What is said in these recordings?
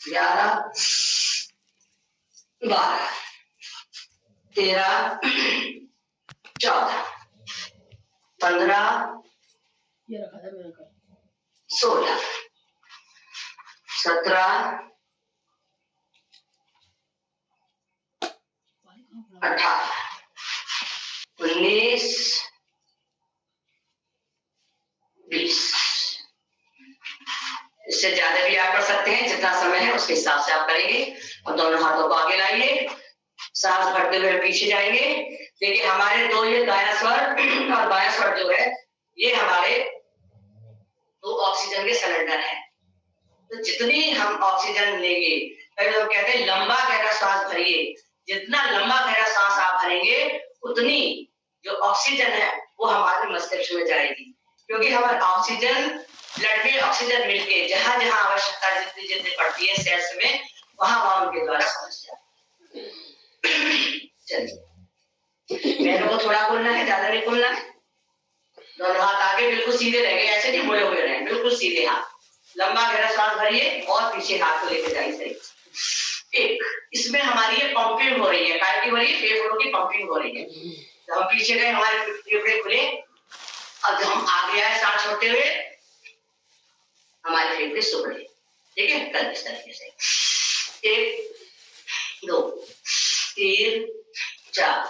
11, 12, 13, 14, 15, 16, 17, 18, 19, 20। इससे ज्यादा भी आप कर सकते हैं, जितना समय है उसके हिसाब से आप करेंगे। और दोनों हाथों को आगे लाइए, सांस भरते हुए पीछे जाएंगे। देखिए हमारे दो ये दायां स्वर और बायां स्वर जो है ये हमारे दो ऑक्सीजन के सिलेंडर हैं। तो जितनी हम ऑक्सीजन लेंगे, कई लोग कहते हैं लंबा गहरा सांस भरिए, जितना लंबा गहरा सांस आप भरेंगे उतनी जो ऑक्सीजन है वो हमारे मस्तिष्क में जाएगी, क्योंकि हमारे ऑक्सीजन ब्लड में ऑक्सीजन मिलके जहां जहां आवश्यकता जितनी जितनी पड़ती है सेल्स में वहां उनके द्वारा समझ जाती है। चलिए पैरों को थोड़ा खोलना है, ज्यादा नहीं खोलना है। दोनों हाथ आगे बिल्कुल सीधे रहेंगे, ऐसे नहीं मुड़े हुए रहें, बिल्कुल सीधे हाथ। लंबा गहरा सांस भरिए और पीछे हाथ को लेकर जाइए सही। एक इसमें हमारी ये पंपिंग हो रही है, काय की हो रही है? फेफड़ों की पंपिंग हो रही है। जब हम पीछे गए हमारे फेफड़े खुले, अब जब हम आगे आए सांस छोड़ते हुए हमारे फेफड़े सूख गए। ठीक है, कल इस तरीके से 1, 2, 3, 4,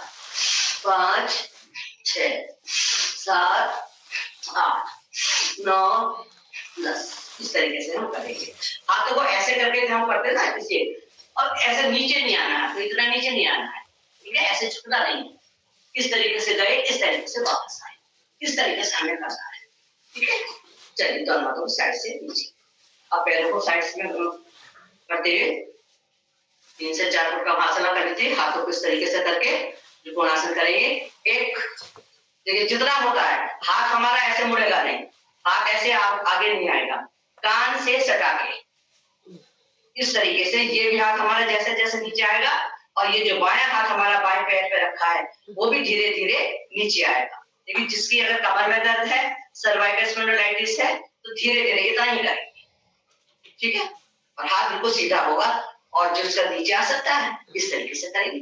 5, 6, 7, 8, 9, 10। इस तरीके से हम करेंगे। हाथों को ऐसे करके हम करते हैं ना इसे, और ऐसे नीचे नहीं आना है, तो इतना नीचे नहीं आना है। ठीक है, ऐसे झुकना नहीं है। इस तरीके से गए, इस तरीके से वापस आए, इस तरीके से हमें करना है। ठीक है, चलिए दोनों हाथों साइड से नीचे, अब पैरों को साइड में करते हुए 3 से 4 फुट का आसन कर लीजिए। हाथों को इस तरीके से करके त्रिकोणासन करेंगे। एक देखिए जितना होता है, हाथ हमारा ऐसे मुड़ेगा नहीं, हाथ ऐसे आगे नहीं आएगा, कान से सटा के इस तरीके से ये भी हाथ हमारा जैसे जैसे नीचे आएगा, और ये जो बायां हाथ हमारा बाएं पैर पे रखा है वो भी धीरे धीरे नीचे आएगा। लेकिन जिसकी अगर कमर में दर्द है, सर्वाइकल स्पॉन्डिलाइटिस है, तो धीरे धीरे इतना ही करेंगे। ठीक है, और हाथ बिल्कुल सीधा होगा, और जो इसका नीचे आ सकता है इस तरीके से करेंगे।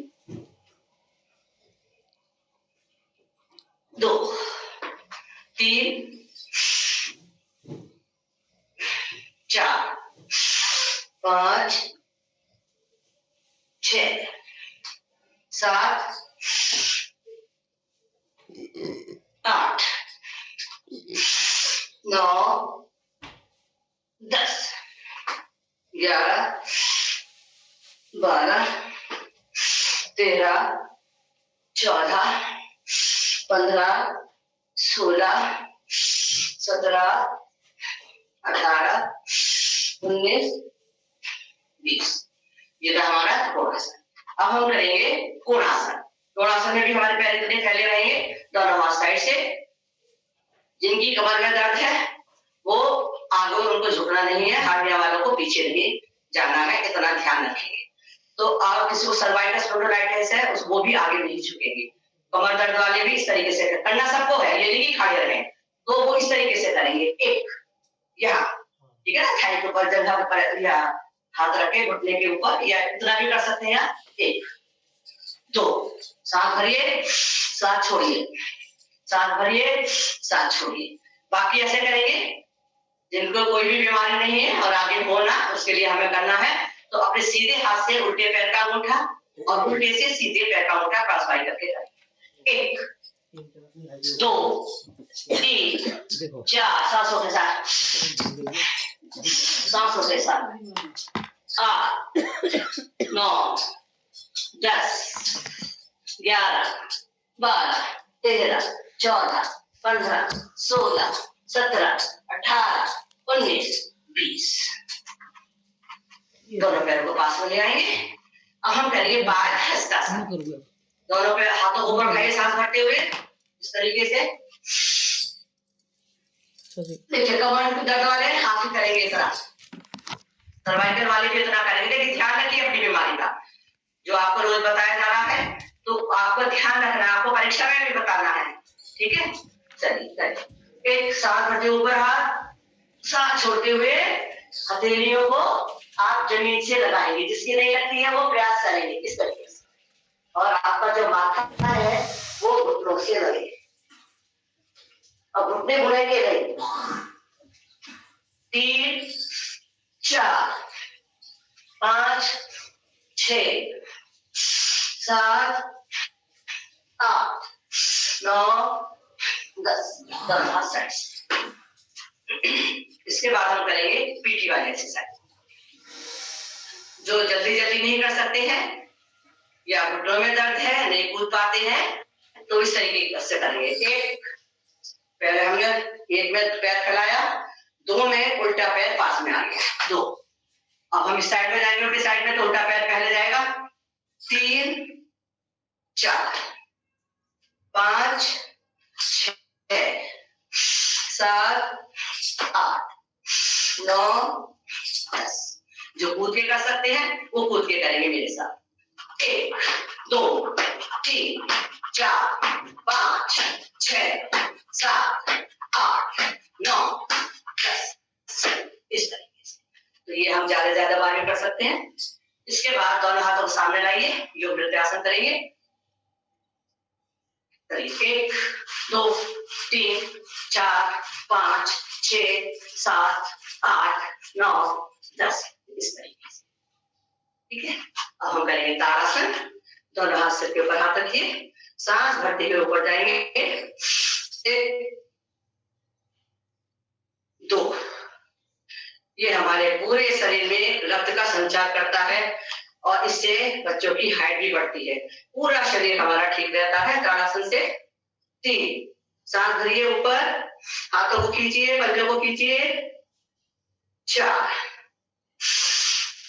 2, 3, 4, 5, 6, 7, 8, 9, 10, 11, 12, 13, 14, 15, 16, 17, 18, 19, 20। ये था हमारा त्रिकोणासन। अब हम करेंगे कोणासन। कोणासन में भी हमारे पैर इतने फैले रहेंगे, दोनों हाथ साइड से। जिनकी कमर में दर्द है वो आगे उनको झुकना नहीं है, हारने वालों को पीछे नहीं जाना है, इतना ध्यान रखेंगे। तो आप किसी को सर्वाइकल स्पॉन्डिलाइटिस है वो भी आगे नहीं झुकेंगे। कमर दर्द वाले भी इस तरीके से करना सबको है, ये नहीं कि खड़े रहें, तो वो इस तरीके से करेंगे। एक यहाँ, ठीक है ना, थाई के ऊपर जगह पर या हाथ रखे घुटने के ऊपर, या इतना भी कर सकते हैं। 1, 2, सांस भरिए, सांस छोड़िए, सांस भरिए, सांस छोड़िए। बाकी ऐसे करेंगे। जिनको कोई भी बीमारी नहीं है और आगे होना, उसके लिए हमें करना है तो अपने सीधे हाथ से उल्टे पैर का अंगूठा और उल्टे से सीधे पैर का अंगूठा क्रॉसवाइज करके करें। 1, 2, 3, 4, सांसों के साथ, सांसों के साथ, 8, 9, 10, 11, 12, 13, 14, 15, 16, 17, 18, 19, 20। दोनों पैरों को पास में ले आएंगे। अब हम करेंगे बार हस्तासन। दोनों पैर हाथों को ऊपर उठाइए, सांस भरते हुए इस तरीके से। देखिए कमर में दर्द वाले हाथ ही करेंगे इतना, सर्वाइकल वाले भी इतना करेंगे। लेकिन ध्यान रखिए अपनी बीमारी का, जो आपको रोज बताया जा रहा है तो आपको ध्यान रखना है, आपको परीक्षा में भी बताना है। ठीक है, चलिए एक सांस भरते ऊपर हाथ, सांस छोड़ते हुए हथेलियों को आप जमीन से लगाएंगे, जिसकी नहीं लगती है वो प्रयास करेंगे इस तरीके से, और आपका जो माथा है वो घुटनों से लगे। अब घुटने मुड़ेंगे नहीं। 3 4 5 6 7 8 9 10 10। इसके बाद हम करेंगे पीटी वाली एक्सरसाइज। जो जल्दी जल्दी नहीं कर सकते हैं या घुटनों में दर्द है, नहीं कूद पाते हैं, तो इस तरीके से करेंगे। पहले हमने एक में पैर फैलाया, 2 में उल्टा पैर पास में आ गया, 2। अब हम इस साइड में जाएंगे, उल्टी साइड में, तो उल्टा पैर पहले जाएगा। 3 4 5 6 7 8 9 10। जो कूद के कर सकते हैं वो कूद के करेंगे मेरे साथ। 1 2 3 4 5 6 7 8 9 10 इस तरीके से। तो ये हम ज्यादा बार कर सकते हैं। इसके बाद दोनों हाथों को सामने लाइए, योग नृत्यासन करेंगे। 1 2 3 4 5 6 7 8 9 10 इस तरीके से। ठीक है, अब हम करेंगे ताड़ासन। दोनों हाथ सिर के ऊपर हाथ रखिए, सांस भरते हुए ऊपर जाएंगे। 1 2। ये हमारे पूरे शरीर में रक्त का संचार करता है और इससे बच्चों की हाइट भी बढ़ती है, पूरा शरीर हमारा ठीक रहता है ताड़ासन से। 3 सांस भरिए ऊपर, हाथों को खींचिए, पंजों को खींचिए। 4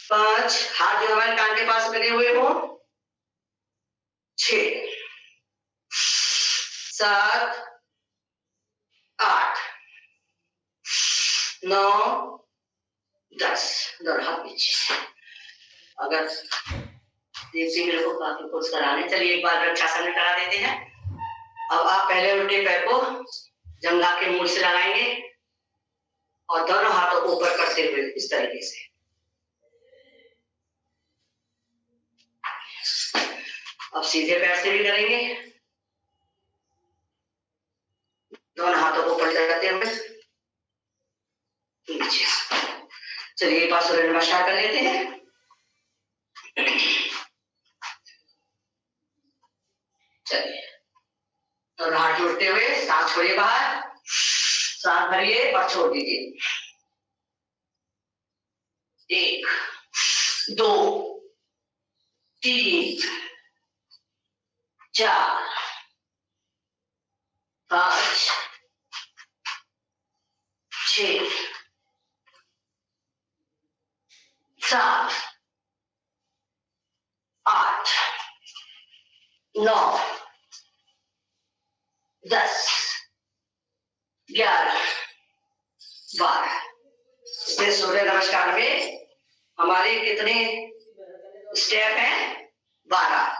5 हाथ जो हमारे कान के पास लगे हुए हो। 6 7 8 9 10। दोनों हाथ पीछे। अगर देवसी मेरे को काफी कुछ कराने, चलिए एक बार वृक्षासन में करा देते हैं। अब आप पहले उल्टे पैर को जंघा के मूल से लगाएंगे और दोनों हाथों को ऊपर करते हुए इस तरीके से। अब सीधे पैर से भी करेंगे, दोनों हाथों को ऊपर करते हुए नीचे। चलिए एक बार सूर्य नमस्कार कर लेते हैं। चलिए दोनों हाथ जोड़ते हुए सांस छोड़िए बाहर, सांस भरिए और छोड़ दीजिए। 1 2 3 4 5 6 7 8 9 10 11 12। इसमें सूर्य नमस्कार में हमारे कितने स्टेप हैं? 12।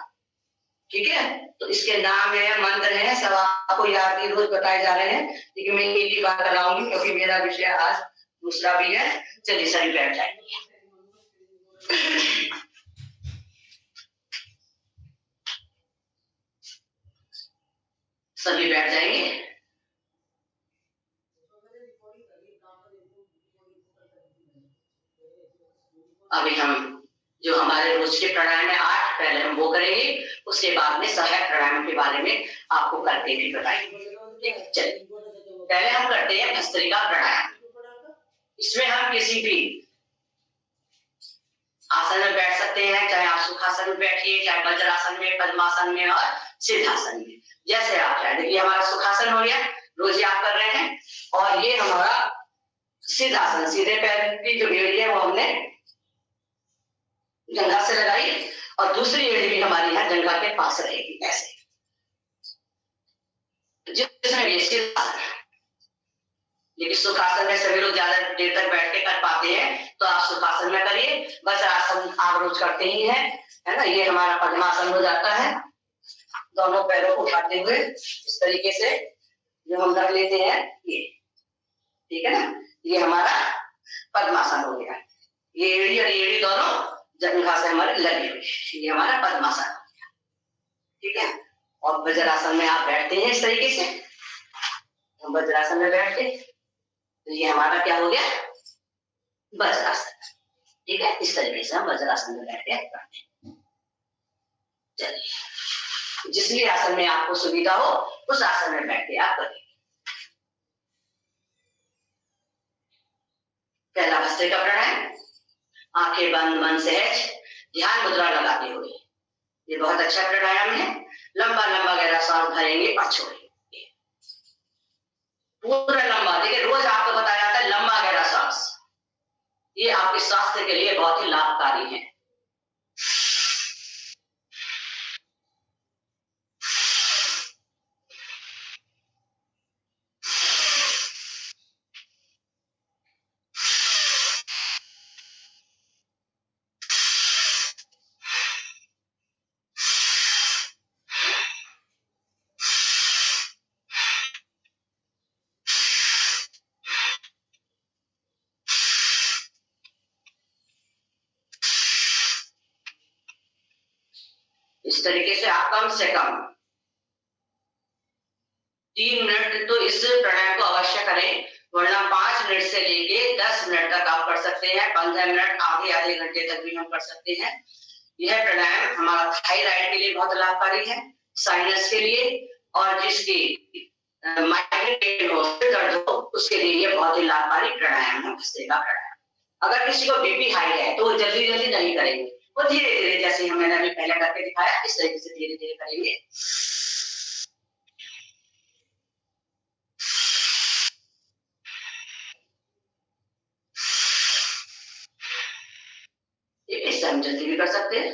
ठीक है, तो इसके नाम है, मंत्र है, सब आपको याद ही रोज बताए जा रहे हैं, लेकिन मैं एक ही बात कराऊंगी क्योंकि मेरा विषय आज दूसरा भी है। चलिए सभी बैठ जाएंगे। सभी बैठ जाएंगे। अभी हम जो हमारे रोज के प्राणायाम है 8, पहले हम वो करेंगे, उसके बाद में सहायक प्राणायाम के बारे में आपको करके भी बताएंगे। चलिए पहले हम करते हैं भस्त्रिका प्राणायाम। इसमें हम किसी भी आसन में बैठ सकते हैं, चाहे आप सुखासन में बैठिए, चाहे वज्रासन में, पद्मासन में और सिद्धासन में, जैसे आप चाहे। देखिए हमारा सुखासन हो गया, रोज आप कर रहे हैं, और ये हमारा सिद्धासन, सीधे पैर की जो एड़ी है वो हमने जंघा से लगाई और दूसरी एड़ी भी हमारी यहाँ जंघा के पास रहेगी, ऐसे। जिसमें ये सिद्धासन, लेकिन सुखासन में सभी लोग ज्यादा देर तक बैठ के कर पाते हैं, तो आप सुखासन में करिए। वज्रासन आप रोज करते ही हैं, है ना। ये हमारा पद्मासन हो जाता है, दोनों पैरों को उठाते हुए इस तरीके से जो हम कर लेते हैं ये, ठीक है ना। ये हमारा पद्मासन हो गया। ये एड़ी और एड़ी दोनों जंघा से हमारे लगी हुई, ये हमारा पद्मासन हो गया। ठीक है, और वज्रासन में आप बैठते हैं इस तरीके से, हम वज्रासन में बैठते, तो ये हमारा क्या हो गया, वज्रासन। ठीक है, इस तरीके से हम वज्रासन में बैठ के करते हैं। चलिए, जिस भी आसन में आपको सुविधा हो उस आसन में बैठ के आप करेंगे। पहला भस्त्रिका प्राणायाम, आंखें बंद, मन सहज, ध्यान मुद्रा लगाते हुए। ये बहुत अच्छा प्राणायाम है। लंबा लंबा गहरा सांस भरेंगे और छोड़ेंगे, पूरा लंबा। देखिए, रोज आपको बताया जाता है लंबा गहरा सांस, ये आपके स्वास्थ्य के लिए बहुत ही लाभकारी है। इस तरीके से आप कम से कम 3 मिनट तो इस प्राणायाम को अवश्य करें, वरना 5 मिनट से लेके 10 मिनट तक आप कर सकते हैं। 15 मिनट आधे घंटे तक भी हम कर सकते हैं। यह प्राणायाम हमारा थायराइड के लिए बहुत लाभकारी है, साइनस के लिए, और जिसकी माइग्रेन हो, दर्द हो, उसके लिए ये बहुत ही लाभकारी प्राणायाम है, भस्त्रिका प्राणायाम। अगर किसी को बीपी हाई है तो जल्दी जल्दी नहीं करेंगे, वो धीरे धीरे, जैसे मैंने अभी पहले करके दिखाया, इस तरीके से धीरे धीरे करेंगे। इससे हम जल्दी भी कर सकते हैं।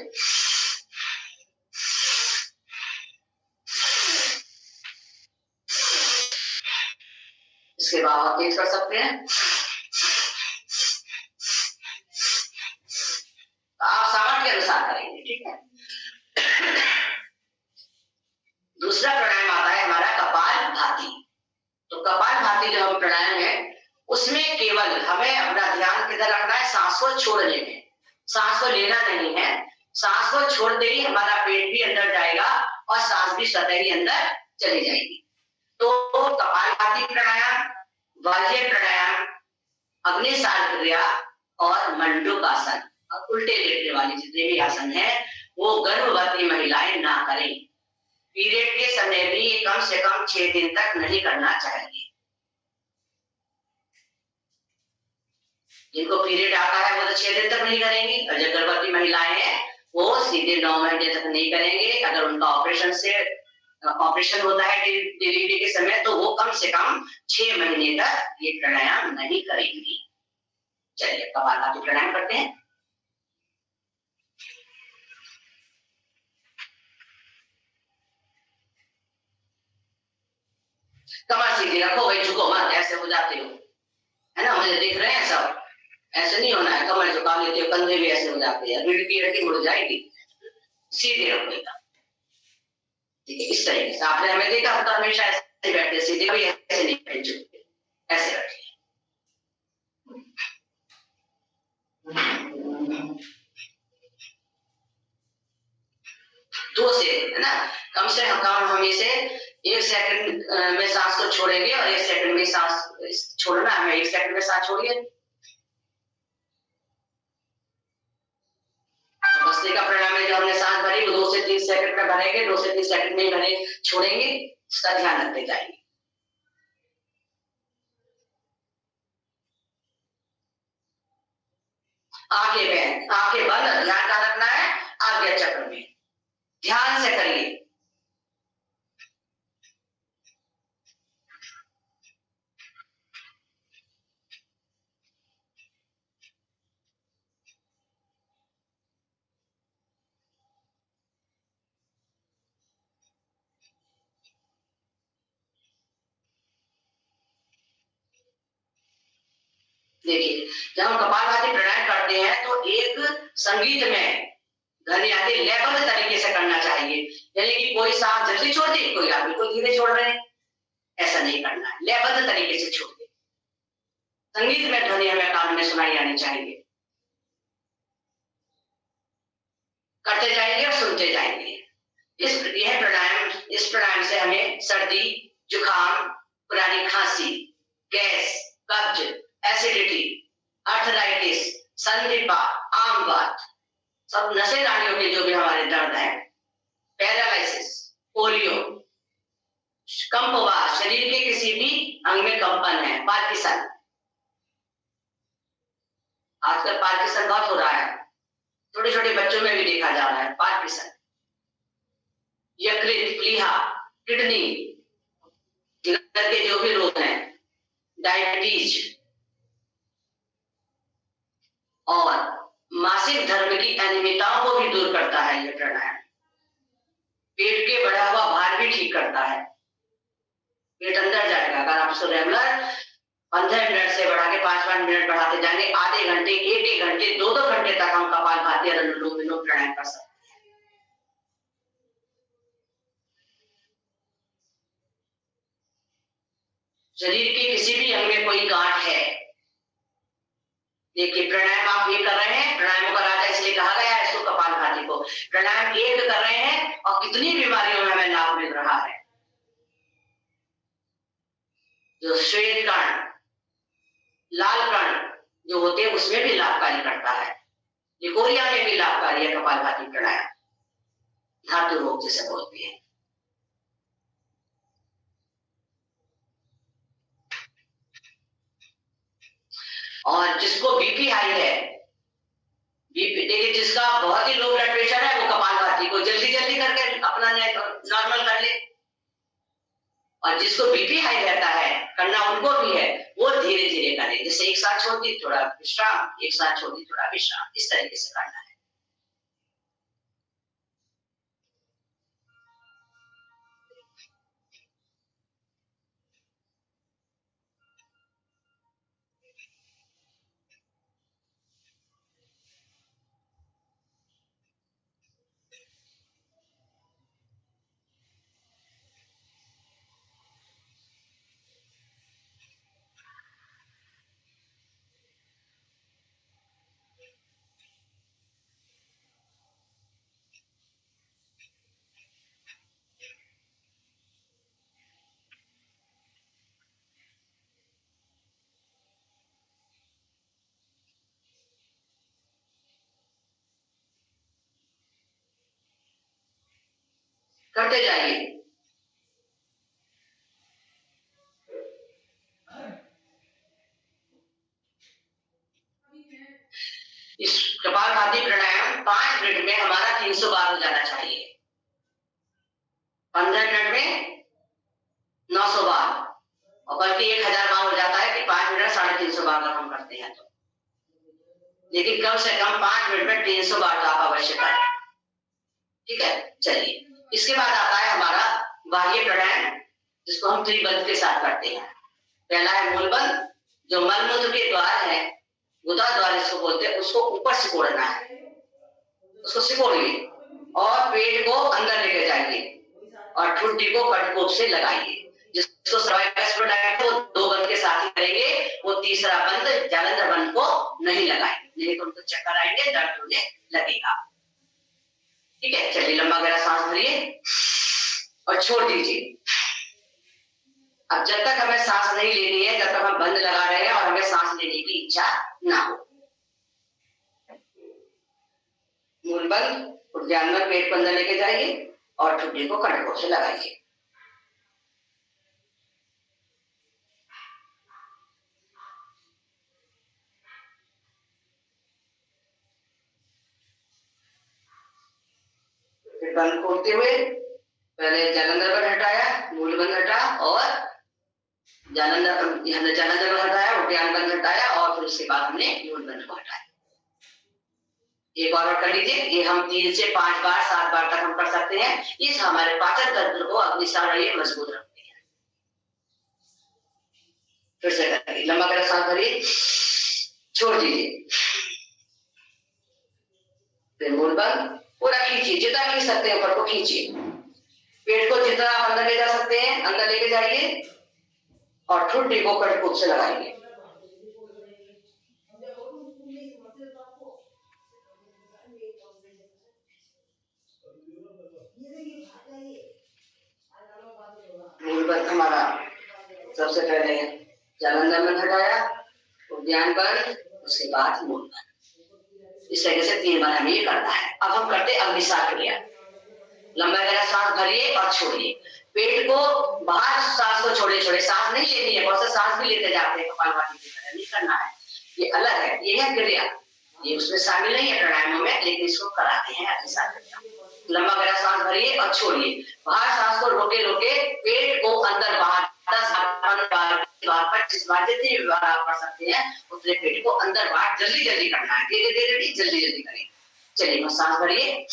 इसके बाद आप तेज कर सकते हैं। आप सामर्थ्य के अनुसार करेंगे। ठीक है, दूसरा प्राणायाम आता है हमारा कपाल भाती। तो कपाल भाती जो हम प्राणायाम है, उसमें केवल हमें अपना ध्यान किधर रखना है, सांस को छोड़ने में। सांस को लेना नहीं है, सांस को छोड़ते ही हमारा पेट भी अंदर जाएगा और सांस भी सतह ही अंदर चली जाएगी। तो कपालभाति प्राणायाम, बाह्य प्राणायाम, अग्निसार क्रिया और मंडूकासन और उल्टे लेटने वाले जितने भी आसन है वो गर्भवती महिलाएं ना करें। पीरियड के समय भी कम से कम 6 दिन तक नहीं करना चाहिए। जिनको पीरियड आता है वो तो 6 दिन तक नहीं करेंगे, और जो गर्भवती महिलाएं हैं वो सीधे 9 महीने तक नहीं करेंगे। अगर उनका ऑपरेशन होता है डिलीवरी के समय, तो वो कम से कम 6 महीने तक ये प्राणायाम नहीं करेंगी। चलिए कपालभाति प्राणायाम करते हैं। कमर सीधी रखो भाई, झुको मत, ऐसे हो जाते हो, है ना, मुझे दिख रहे हैं सब, ऐसे नहीं होना है। कमर झुका लेते हो, कंधे भी ऐसे हो जाते हैं, रीढ़ की हड्डी मुड़ जाएगी। सीधे रखो, ठीक है, इस तरीके से। आपने हमें देखा, हम तो हमेशा ऐसे बैठते, सीधे भी ऐसे नहीं बैठते, ऐसे बैठिए। दो से, है ना, कम से कम हम इसे 1 सेकंड में सांस को छोड़ेंगे और 1 सेकंड में सांस छोड़ना है। 1 सेकंड में सांस छोड़िए। भस्त्रिका प्राणायाम में जो हमने सांस भरी वो 2 से 3 सेकंड में भरेंगे, 2 से 3 सेकंड में ही भरे छोड़ेंगे, इसका ध्यान रखते जाएंगे। आंखें बंद, ध्यान का रखना है आज्ञा चक्र में, ध्यान से करिए। देखिए, जब हम कपालभाति प्राणायाम करते हैं तो एक संगीत में ध्वनि आती है, लयबद्ध तरीके से करना चाहिए। यानी कि कोई सांस जल्दी छोड़ दी, कोई आप बिल्कुल धीरे छोड़ रहे हैं, ऐसा नहीं करना है। लयबद्ध तरीके से छोड़ दे, संगीत में ध्वनि हमें कान में सुनाई आनी चाहिए। करते जाएंगे और सुनते जाएंगे। इस प्राणायाम से हमें सर्दी, जुकाम, पुरानी खांसी, गैस, कब्ज, एसिडिटी, आर्थराइटिस, संधिपात, आम बात, सब नशे नाड़ियों के जो भी हमारे दर्द है, पैरालिसिस, पोलियो, कंपवात, शरीर के किसी भी अंग में कंपन है, पार्किंसन, आजकल पार्किंसन बहुत हो रहा है, छोटे छोटे बच्चों में भी देखा जा रहा है पार्किंसन, यकृत, प्लीहा, किडनी, जिगर के जो भी रोग हैं, डायबिटीज और मासिक धर्म की अनियमितताओं को भी दूर करता है यह प्राणायाम। पेट के बढ़ा हुआ भार भी ठीक करता है, पेट अंदर जाएगा। अगर आप उसको रेगुलर 15 मिनट से बढ़ा के 5-5 मिनट बढ़ाते जाएंगे, आधे घंटे, 1-1 घंटे, 2-2 घंटे तक हम कपालभाति और अनुलोम विलोम प्राणायाम कर सकते हैं। शरीर के किसी भी अंग में कोई गांठ है, देखिए प्राणायाम आप ये कर रहे हैं, प्राणायाम का राजा इसलिए कहा गया है इसको, कपालभाति को। प्राणायाम एक कर रहे हैं और कितनी बीमारियों में हमें लाभ मिल रहा है। जो श्वेत कण, लाल कण जो होते हैं उसमें भी लाभकारी करता है, लिकोरिया में भी लाभकारी है कपालभाति प्राणायाम, धातु रोग जिसे बोलते हैं। और जिसको बीपी हाई है, बीपी देखिए, जिसका बहुत ही लो ब्लड प्रेशर है वो कपालभाति को जल्दी जल्दी करके अपना नॉर्मल कर ले, और जिसको बीपी हाई रहता है, करना उनको भी है, वो धीरे धीरे करे, जैसे एक साथ छोड़ दी थोड़ा विश्राम, एक साथ छोड़ दी थोड़ा विश्राम, इस तरीके से करना है। करते जाइए। इस कपालभाति प्राणायाम 5 मिनट में हमारा 300 बार हो जाना चाहिए, 15 मिनट में 900 बार, और बल्कि 1000 बार हो जाता है कि 5 मिनट 350 बार अगर हम करते हैं तो। लेकिन कम से कम 5 मिनट में 300 बार तो आप अवश्य करें, ठीक है। चलिए, इसके बाद आता है हमारा बाह्य प्राणायाम, जिसको हम त्रिबंध के साथ करते हैं। पहला है मूलबंध, जो मलमूत्र के द्वार है, गुदा द्वार इसको बोलते हैं, उसको ऊपर सिकोड़ना है, उसको सिकोड़िए और पेट को अंदर लेके जाइए और ठुड्डी को कटकोप से लगाइए। जिसको सर्वाइकल प्राणायाम को 2 बंद के साथ ही करेंगे, वो तीसरा बंद जालंधर बंद को नहीं लगाएंगे, नहीं तो उनको चक्कर आएंगे, दर्द होने लगेगा, ठीक है। चलिए, लंबा गहरा सांस भरिए और छोड़ दीजिए। अब जब तक हमें सांस नहीं लेनी है, जब तक हम बंद लगा रहे हैं और हमें सांस लेने की इच्छा ना हो, मूल बंद, ध्यान में पेट को अंदर लेके जाइए और ठुड्डी को कटकों से लगाइए। फिर बंद खोलते हुए पहले जालंधर बंद हटाया, मूल बंद हटा और जालंधर बंद हटाया, उद्यान बंद हटाया और फिर उसके बाद हमने मूल बंद को हटाया। एक और कर लीजिए, ये हम 3 से 5 बार 7 बार तक हम कर सकते हैं। इस हमारे पाचन तंत्र को अग्निसार मजबूत रखते हैं। फिर से करिए, लंबा गहरा सांस भरिए, छोड़ दीजिए, फिर मूल बंद, पूरा खींचिए, जितना खींच सकते हैं ऊपर को खींचिए, पेट को जितना आप अंदर ले जा सकते हैं अंदर लेके जाइए और ठुड्डी को कटकोप से लगाइए। मूलबंध हमारा सबसे पहले जालंधर में घटाया, उद्यान बंध, उसके बाद मूलबंध। इस तरीके से 3 बार हमें ये करना है। अब हम करते अग्निसार क्रिया। लंबा गहरा सांस भरिए और छोड़िए। पेट को बाहर सांस को छोड़े छोड़े, सांस नहीं लेनी है। बहुत से सांस भी लेते जाते हैं कपालभाति की तरह, नहीं करना है, ये अलग है। ये है क्रिया, ये उसमें शामिल नहीं है प्राणायामों में, लेकिन इसको कराते हैं अग्निसार क्रिया। लंबा गहरा सांस भरिए और छोड़िए। बाहर सांस को रोके रोके पेट को अंदर बाहर 10 बार 25 बार जितनी बार आप कर सकते हैं उतने पेट को अंदर बाहर जल्दी जल्दी करना है। धीरे धीरे नहीं, जल्दी जल्दी करें। चलिए, सांस भरिए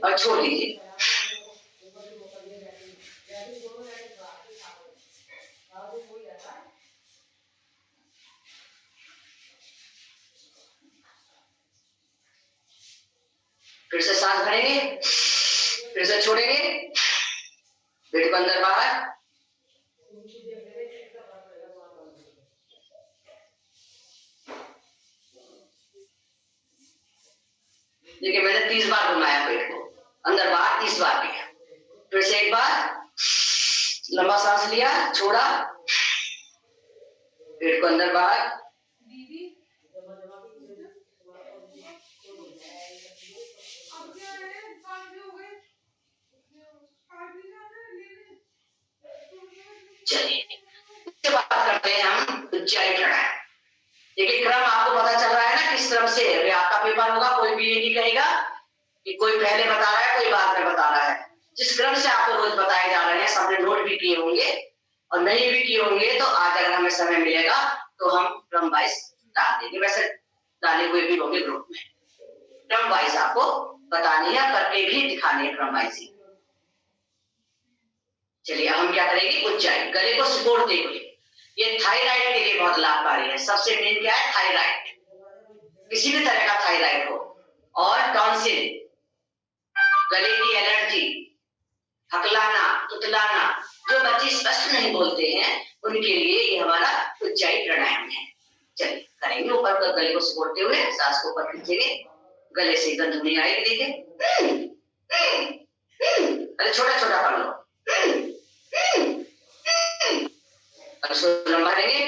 और छोड़ दीजिए। फिर से सांस भरेंगे, फिर से छोड़ेंगे, पेट को अंदर बाहर। देखिए, मैंने 30 बार घुमाया पेट को अंदर बाहर, 30 बार किया। फिर से एक बार लंबा सांस लिया, छोड़ा, पेट को अंदर बाहर। चलिए, इसके बाद करते हैं हम उज्जाई प्राणायाम। देखिए, क्रम आपको पता चल रहा है ना किस क्रम से अभी आपका पेपर होगा। कोई भी ये नहीं कहेगा कि कोई पहले बता रहा है कोई बाद में बता रहा है। जिस क्रम से आपको रोज बताए जा रहे हैं, सबने नोट भी किए होंगे, और नहीं भी किए होंगे तो आज अगर हमें समय मिलेगा तो हम क्रम वाइज डाल देंगे। वैसे डाले हुए भी होंगे ग्रुप में। क्रम वाइज आपको बतानी है, करके भी दिखानी है क्रम वाइज ही। चलिए, अब हम क्या करेंगे, उज्जाई। गले को सिकोड़ते हुए, ये थायराइड के लिए बहुत लाभकारी है। सबसे मेन क्या है, थायराइड, किसी भी तरह का थायराइड हो, और टॉन्सिल, गले की एलर्जी, हकलाना, तुतलाना, जो बच्चे स्पष्ट नहीं बोलते हैं उनके लिए ये हमारा उज्जाई प्राणायाम है। चलिए करेंगे। ऊपर का गले को सिकोड़ते हुए सांस को ऊपर खींचेंगे, गले से गंध नहीं आएगी। देखिए, अरे छोटा छोटा कर लो, लंबा लेंगे।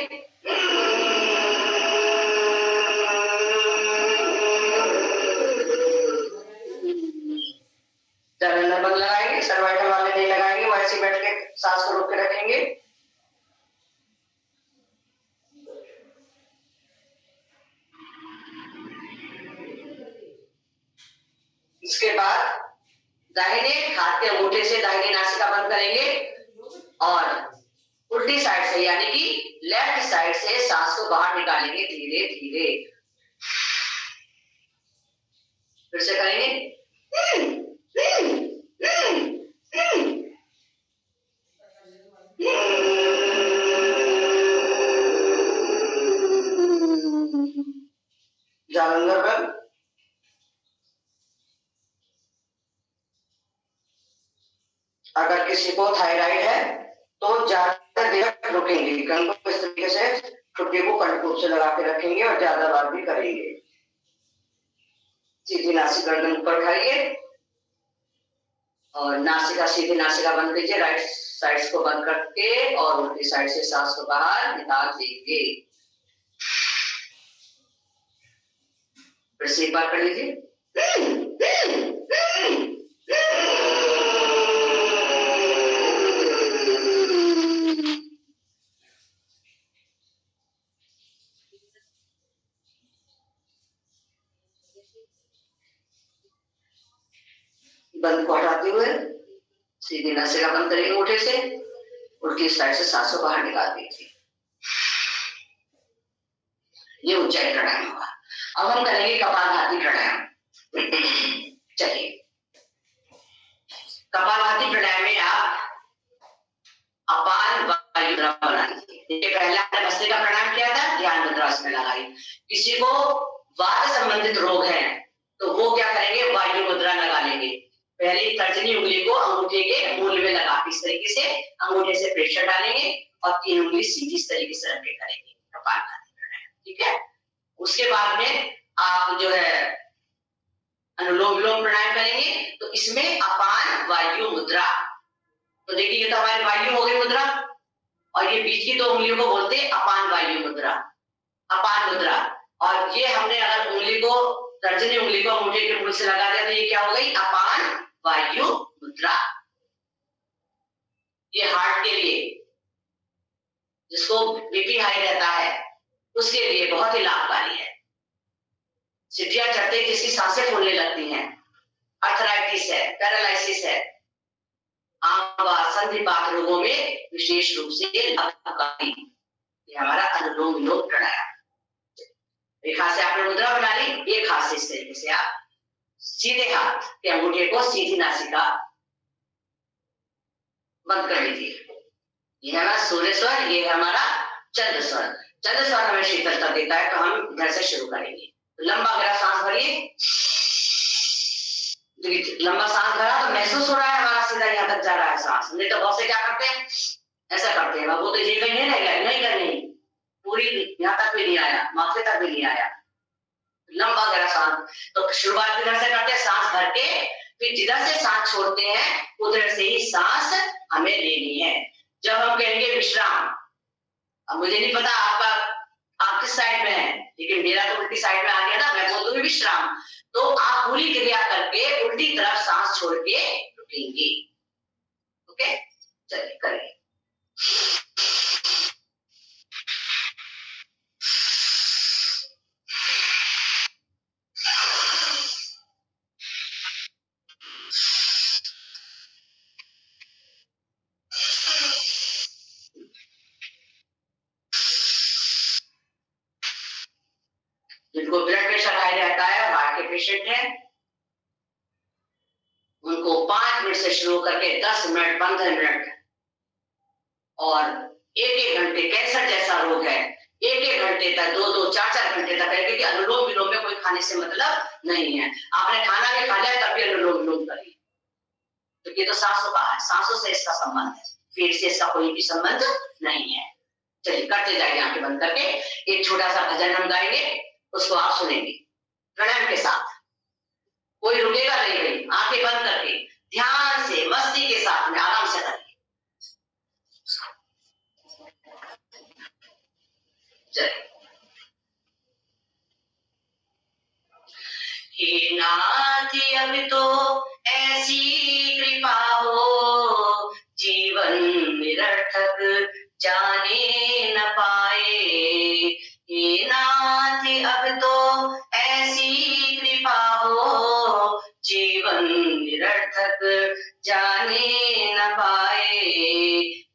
जालंधर बंद लगाएंगे, सर्वाइकल वाले नहीं लगाएंगे, वैसे बैठ के सांस को रोक के रखेंगे। इसके बाद दाहिने हाथ के अंगूठे से दाहिनी नासिका बंद करेंगे और उल्टी साइड से यानी कि लेफ्ट साइड से सांस को बाहर निकालेंगे धीरे धीरे। फिर से करेंगे। जालंधर बंद। अगर किसी को थायराइड है तो ज्यादा देर रुकेंगे, इस तरीके से छुट्टी को कंठकूप से लगा के रखेंगे और ज्यादा बार भी करेंगे। सीधी नासिका गर्दन ऊपर खाइए और नासिका सीधी नासिका बंद कीजिए। राइट साइड्स को बंद करके और उल्टी साइड से सांस को बाहर निकाल देंगे। फिर से एक बार कर लीजिए। बंद को हटाते हुए सीधी नासिका बंद करेंगे अंगूठे से, उल्टी साइड से सांस को बाहर निकाल दीजिए। ये उज्जाई प्राणायाम होगा। अब हम करेंगे कपालभाति प्राणायाम। चलिए, कपालभाति प्राणायाम में आप अपान वायु मुद्रा बनाइए। पहले आपने भस्त्रिका प्राणायाम किया था, ध्यान मुद्रा उसमें लगाई। किसी को वात संबंधित रोग है तो वो क्या करेंगे, वायु मुद्रा लगा लेंगे। पहले तर्जनी उंगली को अंगूठे के मूल में लगा इस तरीके से अंगूठे से प्रेशर डालेंगे और 3 उंगली सीधी इस तरीके से रख के करेंगे कपालभाति प्राणायाम। ठीक है। उसके बाद में आप जो है अनुलोम विलोम प्राणायाम करेंगे तो इसमें अपान वायु मुद्रा। तो देखिए ये तो हमारी वायु हो गई मुद्रा, और ये बीच की दो उंगलियों को बोलते हैं अपान वायु मुद्रा, अपान मुद्रा। और ये हमने अगर उंगली को, तर्जनी उंगली को अंगूठे के मूल से लगा दिया तो ये क्या हो गई, अपान वायु मुद्रा। ये हार्ट के लिए, जिसको बीपी हाई रहता है उसके लिए बहुत ही लाभकारी है। सीढ़ियां चढ़ते ही जिसकी सांसें फूलने लगती हैं, अर्थराइटिस है, पैरालिसिस है, आम व संधिपात रोगों में विशेष रूप से लाभकारी। ये हमारा अनुलोम विलोम प्राणायाम। एक हाथ से आपने मुद्रा बना ली, एक हाथ से इस तरीके से आप सीधे हाथ के अंगूठे को सीधी नासिका बंद कर लीजिए। ये है हमारा सूर्य स्वर, ये है हमारा चंद्र स्वर। चंद्र स्वर हमें शीतलता देता है, तो हम इधर से शुरू करेंगे। लंबा गहरा सांस भरिए, लंबा सांस भरा तो महसूस हो रहा है हमारा सीधा यहाँ तक जा रहा है सांस। नहीं तो बहुत से क्या करते हैं, ऐसा करते हैं, वो तो ये कहीं नहीं रहेगा, नहीं करनी, पूरी यहाँ तक भी नहीं आया, माथे तक भी नहीं आया। लंबा गहरा सांस, तो शुरुआत इधर से करते हैं, सांस भर के, फिर जिधर से सांस छोड़ते हैं उधर से ही सांस हमें लेनी है। जब हम कहेंगे विश्राम, अब मुझे नहीं पता आपका आप किस साइड में है, लेकिन मेरा तो उल्टी साइड में आ गया ना, मैं बोल दूंगी विश्राम, तो आप पूरी क्रिया करके उल्टी तरफ सांस छोड़ के रुकेंगे। ओके, चलिए करें। जिनको ब्लड प्रेशर हाई रहता है, हार्ट के पेशेंट है, उनको 5 मिनट से शुरू करके 10 मिनट, 15 मिनट और 1-1 घंटे, कैंसर जैसा रोग है 1-1 घंटे तक, 2-2, 4-4 घंटे तक है, क्योंकि अनुलोम विलोम में कोई खाने से मतलब नहीं है। आपने खाना भी खा लिया तब भी अनुलोम विलोम करिए, तो ये तो सांसों का है, सांसों से इसका संबंध है, पेट से इसका कोई भी संबंध नहीं है। चलिए करते जाइए आंखें बंद करके। एक छोटा सा भजन हम गाएंगे, उसको आप सुनेंगे प्राणायाम के साथ, कोई रुकेगा नहीं भाई, आंखें बंद करके ध्यान से मस्ती के साथ में आराम से करिए। हे नाथ अब तो ऐसी कृपा हो, जीवन निरर्थक जाने न पाए। हे नाथ अब तो ऐसी कृपा हो, जीवन निरर्थक जाने न पाए।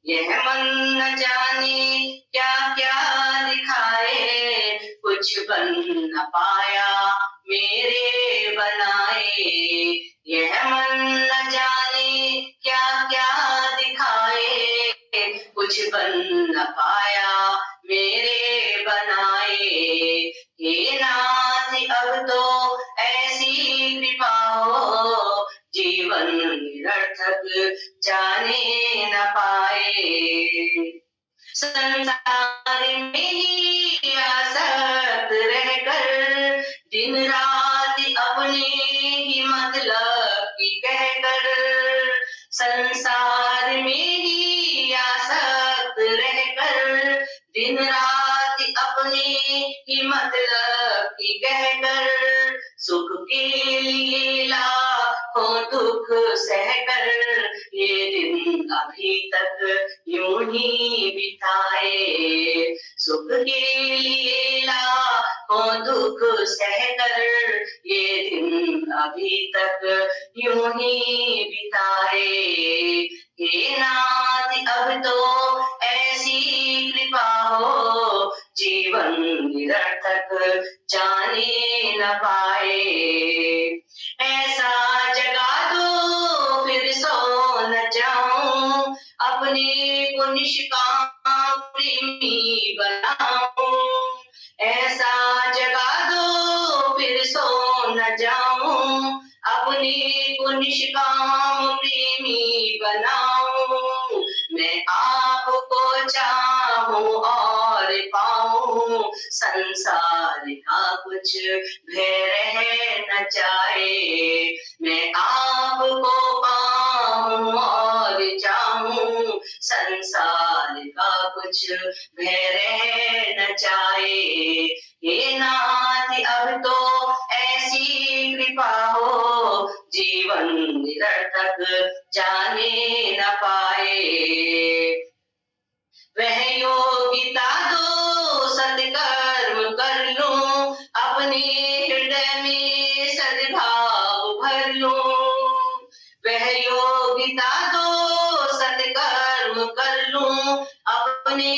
यह मन न जाने क्या क्या दिखाए, कुछ बन न पाया मेरे बनाए। यह मन न जाने क्या क्या दिखाए, कुछ बन न पाया मेरे बनाए। हे नाथ अब तो ऐसी कृपा हो, जीवन निरर्थक जाने न पाए। संसार में ही आसक्त रहकर, दिन रात अपने ही मतलब की कहकर, संसार में ही आसक्त रहकर, दिन रात अपने ही मतलब की कहकर, सुख के लिए लाखों दुख सहकर, ये दिन अभी तक यूं ही बिताए। सुख के लिए लाखों दुख सहकर, ये दिन अभी तक यूं ही बिताए। हे नाथ अब तो ऐसी कृपा हो, जीवन निरर्थक जाने न पाए। ऐसा जगा दो फिर सो न जाऊं, अपने को निष्काम प्रेमी बनाऊं। ऐसा जगा दो फिर सो न जाऊं, अपने को निष्काम प्रेमी बनाऊं। मैं आपको चाहूं और पाऊं, संसार का कुछ भय रह नचाए। मैं आपको पाऊं और चाहूं, संसार का कुछ भय रह न जाए। हे नाथ अब तो ऐसी कृपा हो, जीवन निरर्थक जाने न पाए। वह योगिता दो सत्कर्म कर लूं, अपने हृदय में सद्भाव भर लूं। वह योगिता दो सत्कर्म कर लूं, अपने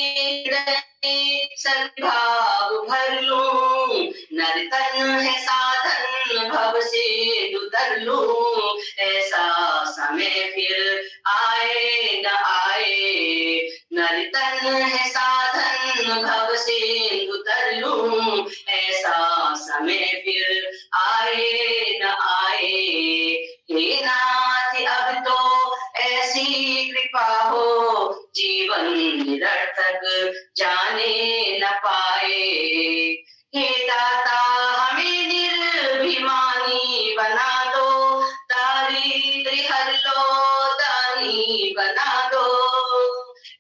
हृदय में सद्भाव भर लूं। नर तन है साधन भव से उतर लूं, ऐसा समय फिर आए न आए। नर तन है साधन भव से उतर लूं, ऐसा समय फिर आए न आए। हे नाथ अब तो ऐसी कृपा हो, जीवन निरर्थक जाने न पाए। हे दाता हमें निर्भिमानी बना दो, दारिद्र्य हर लो दानी बना दो।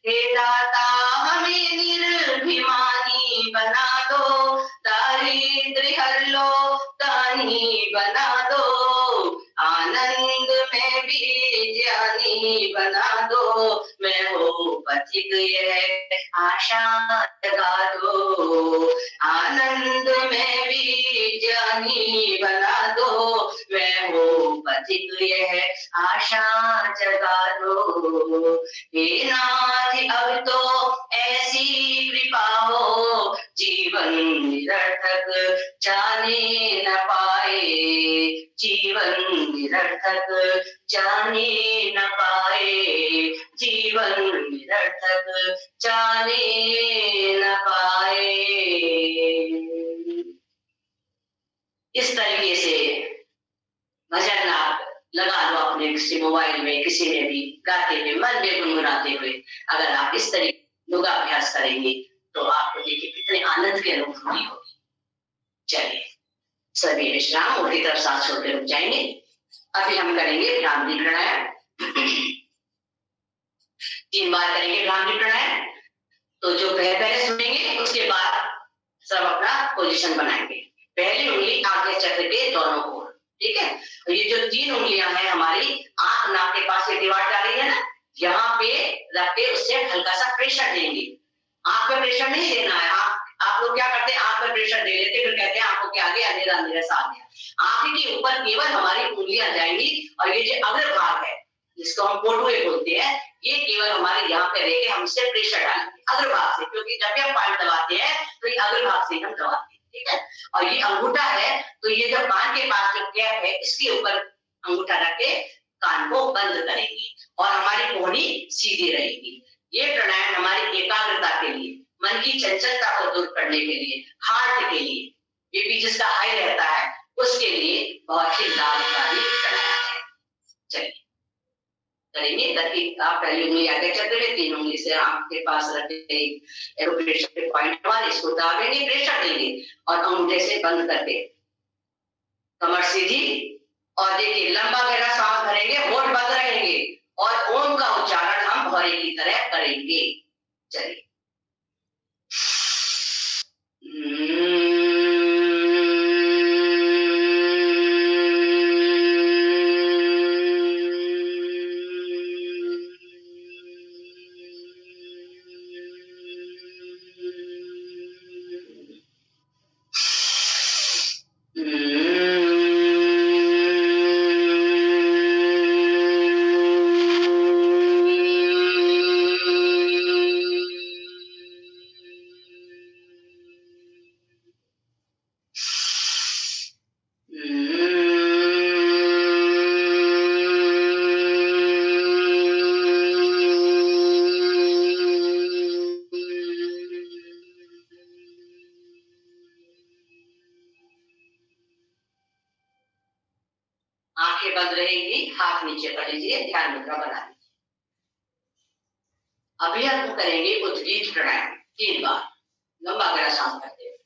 हे दाता हमें निर्भिमानी बना दो, दारिद्र्य हर लो दानी बना दो। आनंद में भी ज्ञानी बना दो, मैं हो पथिक यह आशा जगा दो। आनंद में भी ज्ञानी बना दो, मैं हो पथिक यह आशा जगा दो। हे नाथ अब तो ऐसी कृपा हो, जीवन निरर्थक जाने न पाए। जीवन निरर्थक जाने न पाए, जीवन निरर्थक जाने न पाए। इस तरीके से भजन आप लगा लो अपने किसी मोबाइल में, किसी में भी गाते हुए, मन में गुनगुनाते हुए। अगर आप इस तरीके योगाभ्यास करेंगे तो आपको देखिए कितने आनंद की अनुभूति होगी। चलिए सभी विश्राम उल्टी तरफ सांस छोड़कर रुक जाएंगे। अभी हम करेंगे भ्रामरी प्राणायाम। 3 बार करेंगे भ्रामरी प्राणायाम। तो जो पहले सुनेंगे उसके बाद सब अपना पोजीशन बनाएंगे। पहली उंगली आगे चक्र के दोनों ओर, ठीक है। और ये जो 3 उंगलियां हैं हमारी आंख नाक के पास ये दीवार डाली है ना, यहाँ पे रख के उससे हल्का सा प्रेशर देंगे। आंख पे प्रेशर नहीं देना है। आप लोग क्या करते हैं, आंख पे प्रेशर दे लेते, फिर कहते हैं आंखों के आगे अंधेरा अंधेरा सा आ गया। आंख के ऊपर केवल हमारी उंगलियां जाएंगी और ये जो अग्र भाग है जिसको हम पोटवे बोलते हैं, ये केवल हमारे यहाँ पे रह के हम इससे प्रेशर डालेंगे अग्र भाग से, क्योंकि जब भी हम पॉइंट दबाते हैं तो ये अग्र भाग से हम दबाते हैं, ठीक है। और ये अंगूठा है तो ये जो कान के पास जो कैप है इसके ऊपर अंगूठा रख के कान को बंद करेंगे और हमारी कोहनी सीधी रहेगी। ये प्राणायाम हमारी एकाग्रता के लिए, मन की चंचलता को दूर करने के लिए, हार्ट के लिए, बीपी जिसका हाई रहता है उसके लिए बहुत ही लाभकारी प्राणायाम है। चलिए करेंगे। ताकि आप पहली उंगली आगे चक्र में, 3 उंगली से आंख के पास रखेंगे, प्रेशर पे पॉइंट हमारे इसको दाबेंगे, प्रेशर देंगे और अंगूठे से बंद करके कमर सीधी और देखिए लंबा गहरा सांस भरेंगे, होठ बंद रहेंगे और ओम का उच्चारण हम भौरे की तरह करेंगे। चलिए आंखें बंद रहेंगी, हाथ नीचे कर लीजिए, ध्यान मुद्रा बना लीजिए। अभी हम करेंगे उद्गीत प्राणायाम 3 बार लंबा गहरा सांस भरते हुए।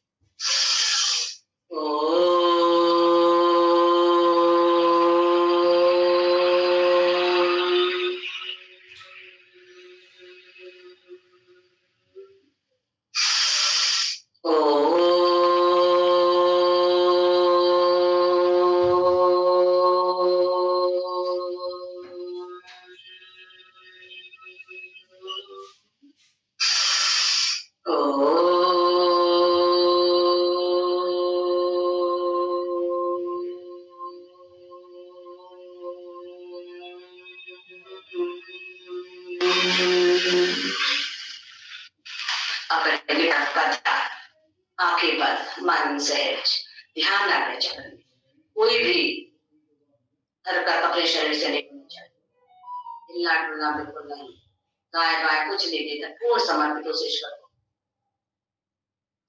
सहज, ध्यान रखना चक्र में कोई भी हरकत अपने शरीर से नहीं होनी चाहिए, हिलना डुलना बिल्कुल नहीं, दाएं बाएं कुछ नहीं देता, पूर्ण समर्पित कोशिश करो।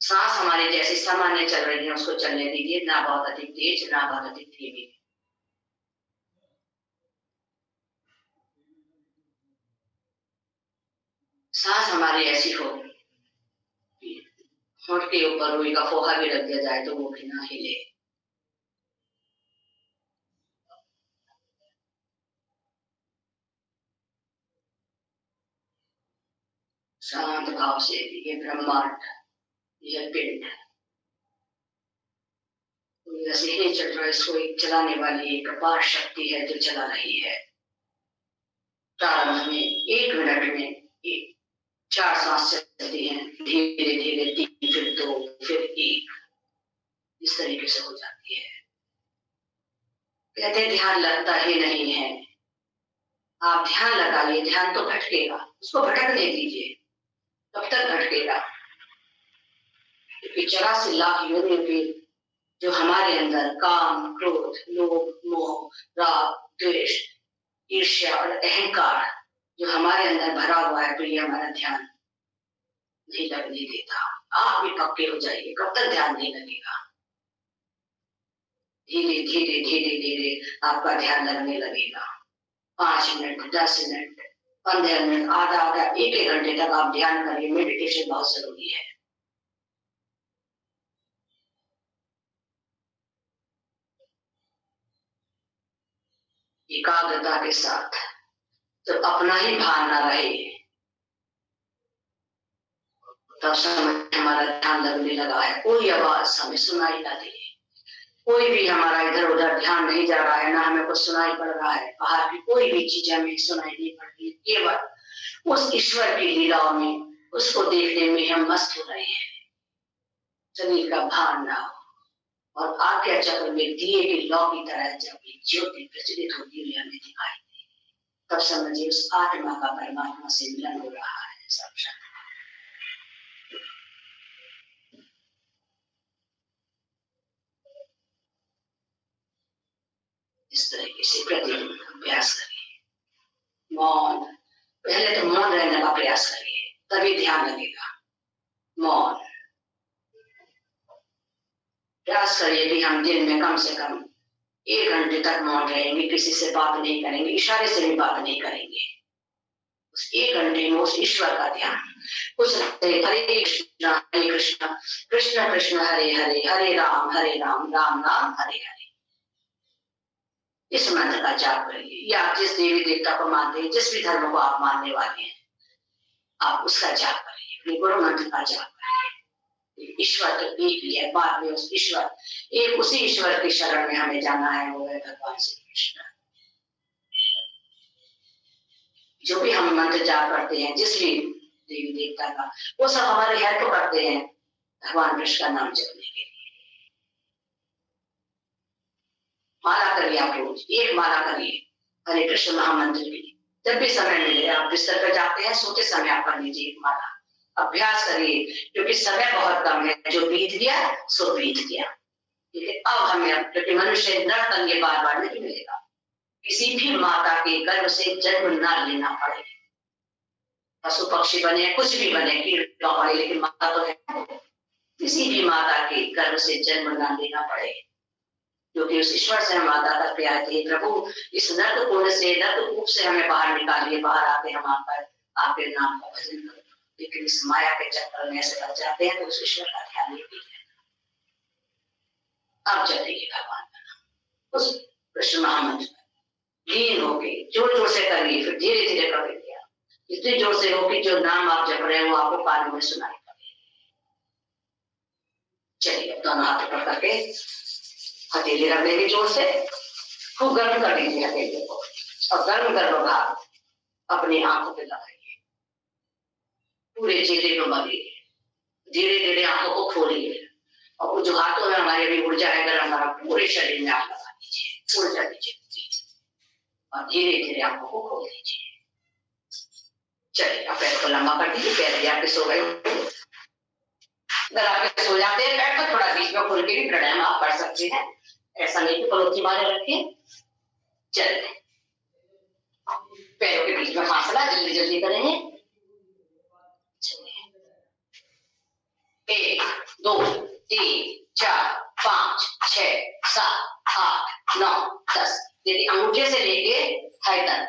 सांस हमारी जैसी सामान्य चल रही है उसको चलने दीजिए, ना बहुत अधिक तेज ना बहुत अधिक धीमी। सांस हमारी ऐसी हो, होंठ के ऊपर रुई का फोहा भी रख दिया जाए तो वो भी ना हिले। शांत भाव से ये ब्रह्मांड, यह पिंड जैसे ही चल रहा है, इसको एक चलाने वाली एक अपार शक्ति है जो चला रही है। प्रारंभ में 1 मिनट में 4 सांस चलती हैं, धीरे धीरे 3, फिर 2, फिर 1, इस तरीके से हो जाती है। कहते ध्यान लगता ही नहीं है। आप ध्यान लगाइए, ध्यान तो भटकेगा, उसको भटकने दीजिए। कब तक भटकेगा? क्योंकि 84 लाख योनियों के जो हमारे अंदर काम, क्रोध, लोभ, मोह, राग, द्वेष, ईर्ष्या और अहंकार जो हमारे अंदर भरा हुआ है, तो ये हमारा ध्यान नहीं लगने देता। आप भी पक्के हो जाइए, कब तक ध्यान नहीं लगेगा? धीरे धीरे धीरे धीरे आपका ध्यान लगने लगेगा। 5 मिनट, 10 मिनट, 15 मिनट, आधा 1 घंटे तक आप ध्यान करिए। मेडिटेशन बहुत जरूरी है। एकाग्रता के साथ, तो अपना ही भान ना रहे, तब समय हमारा ध्यान लगने लगा है। कोई आवाज हमें सुनाई ना दे, कोई भी हमारा इधर उधर ध्यान नहीं जा रहा है, ना हमें कुछ सुनाई पड़ रहा है, बाहर की कोई भी चीज हमें सुनाई नहीं पड़ती, केवल उस ईश्वर की लीलाओं में, उसको देखने में हम मस्त हो रहे हैं। शरीर का भान ना हो, और आज्ञा चक्र में दिए की लौ की तरह जब ज्योति प्रज्वलित होती हुई हमें दिखाई दे, तब समझिए उस आत्मा का परमात्मा से मिलन हो रहा है। साक्षात इस तरीके से प्रतिदिन अभ्यास करिए। मौन, पहले तो मौन रहने का प्रयास करिए, तभी ध्यान लगेगा। मौन प्रयास करिए कि हम दिन में कम से कम 1 घंटे तक मौन रहेंगे, किसी से बात नहीं करेंगे, इशारे से भी बात नहीं करेंगे। उस 1 घंटे में उस ईश्वर का ध्यान, उस हरे कृष्ण कृष्ण कृष्ण हरे हरे, हरे राम राम राम हरे हरे, इस मंत्र का जाप करिए। या जिस देवी देवता को मानते हैं, जिस भी धर्म को आप मानने वाले हैं, आप उसका जाप करिए, गुरु मंत्र का जाप करिए। ईश्वर तो एक ही है, बाद में उस ईश्वर, एक उसी ईश्वर की शरण में हमें जाना है, वो है भगवान श्री कृष्ण। जो भी हम मंत्र जाप करते हैं, जिस भी देवी देवता का, वो सब हमारे हेल्प करते हैं भगवान कृष्ण का नाम जपने के लिए। माला करिए, आप रोज 1 माला करिए हरे कृष्ण महामंत्र की। जब भी समय मिले, आप बिस्तर पर जाते हैं, सोते समय आप कर लीजिए 1 माला। अभ्यास करिए, क्योंकि समय बहुत कम है, जो बीत गया सो बीत गया। लेकिन अब हमें, क्योंकि मनुष्य नर तंगे बार बार नहीं मिलेगा, किसी भी माता के गर्भ से जन्म न लेना पड़े, पशु पक्षी बने, कुछ भी बने, कीड़ा पड़े, लेकिन माता तो है। किसी भी माता के गर्भ से जन्म न लेना पड़े, क्योंकि उस ईश्वर से हम माता तक पे आए थे। प्रभु इस नर्क कुंड से, नर्क कूप से हमें बाहर निकालिए, बाहर आके हम आपके नाम का भजन करें। लेकिन इस माया के चक्कर में ऐसे लग जाते हैं, तो उस ईश्वर का ध्यान नहीं किया। अब जपिए भगवान का नाम, उस कृष्ण महामंत्र लीन होके जोर जोर से करिए, फिर धीरे धीरे करिए। इतनी जोर से हो कि जो नाम आप जप रहे हैं वो आपको कानों में सुनाई पड़े। चलिए, दोनों हाथ पकड़ करके हथेली रख देंगे, जोर से खूब गर्म कर दीजिए हथेली को, और गर्म गर्म भाग अपनी आंखों पे लगाइए, पूरे चेहरे को मलिए, धीरे धीरे आंखों को खोलिए, और जो हाथों में हमारी अभी ऊर्जा है गर्म गर्म, पूरे शरीर में आप लगा दीजिए, ऊर्जा दीजिए, और धीरे धीरे आंखों को खोल दीजिए। चलिए, आप पैर को लंबा कर दीजिए, पैर भी आपके सो गए। अगर आपके सो जाते हैं बैठ तो थोड़ा बीच में खुल के भी प्राणायाम आप कर सकते हैं, ऐसा नहीं कि पलोची मारे रखिए। चलिए पैरों के बीच में फासला जल्दी जल्दी करेंगे। 1 2 3 4 5 6 7 8 9 10। देखिए अंगूठे से लेके थाई तक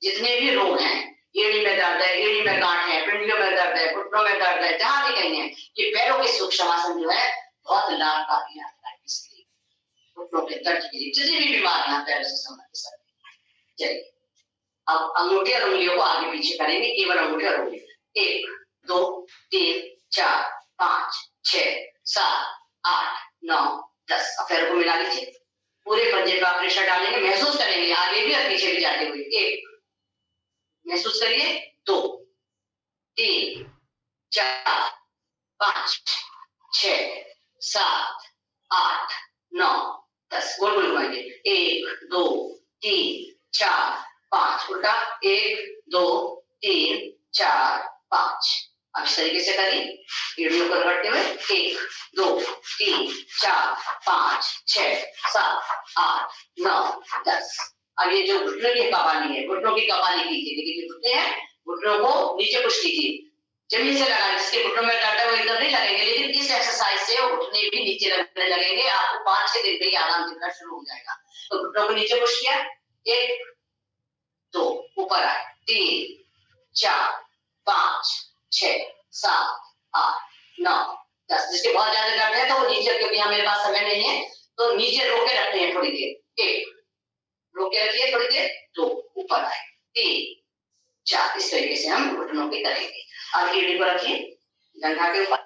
जितने भी रोग हैं, एड़ी में दर्द है, एड़ी में गांठ है, पिंडलियों में दर्द है, घुटनों में दर्द है, जहां भी कहीं है, ये पैरों के सूक्ष्म आसन जो है बहुत लाभकारी आता है इसके लिए, घुटनों के दर्द के लिए, जितनी भी बीमारियां पैरों से संबंधित। चलिए अब अंगूठे और उंगलियों को आगे पीछे करेंगे, केवल अंगूठे और उंगली। 1 2 3 4 5 6 7 8 9 10। अब पैरों को मिला लीजिए, पूरे पंजे पर प्रेशर डालेंगे, महसूस करेंगे आगे भी और पीछे भी जाते हुए। 1 महसूस करिए, 2 3 4 5 6 7 8 9 10। गोल गोल घुमाइए, 1 2 3 4 5। उल्टा 1 2 3 4 5। अब इस तरीके से करिए, एड़ियों को रगड़ते हुए। 1 2 3 4 5 6 7 8 9 10। अब ये जो घुटनों की कपाली है, घुटनों की कपाली कीजिए। देखिए घुटने हैं, घुटनों को नीचे पुश कीजिए, जमीन से लगा। जिसके घुटनों में दर्द है वो एकदम नहीं लगेंगे, लेकिन इस एक्सरसाइज से वो घुटने भी नीचे लगने लगेंगे। आपको 5-6 दिन में ही आराम दिखना शुरू हो जाएगा। तो घुटनों को नीचे पुश किया, 1 2 ऊपर आए, 3 4 5 6 7 8 9 10। जिसके बहुत ज्यादा दर्द है तो वो नीचे, क्योंकि यहाँ मेरे पास समय नहीं है तो नीचे रोके रखते हैं थोड़ी देर। 1 रोके रखिए थोड़ी देर, 2 ऊपर आए, 3 4। इस तरीके से हम घुटनों के करेंगे। अब एड़ी को रखिए जंघा के ऊपर,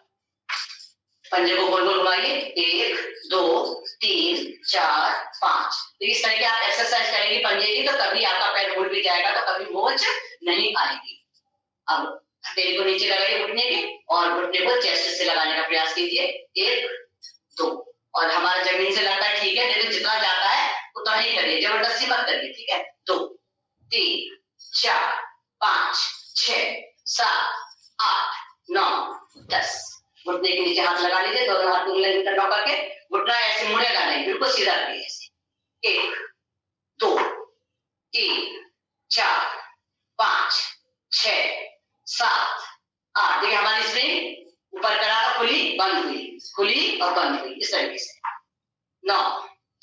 पंजे को गोल गोल घुमाइए। 1 2 3 4 5। तो इस तरह की आप एक्सरसाइज करेंगे पंजे की, तो कभी आपका पैर मुड़ भी जाएगा तो कभी मोच नहीं आएगी। अब हथेली को नीचे लगाइए घुटने के, और घुटने को चेस्ट से लगाने का प्रयास कीजिए। 1 2। और हमारा जमीन से लगता है ठीक है, लेकिन जितना जाता है उतना ही करिए, जबरदस्ती मत करिए, ठीक है। 2 3 4 5 6 7 8 9 10। घुटने के नीचे हाथ लगा लीजिए, दोनों हाथ उंगली नीचे करके, घुटना ऐसे मुड़ेगा नहीं, बिल्कुल सीधा रखिए ऐसे। 1 2 3 4 5 6 7 8। देखिए हमारी स्प्रिंग ऊपर करा तो खुली बंद हुई, खुली और बंद हुई, इस तरीके से। 9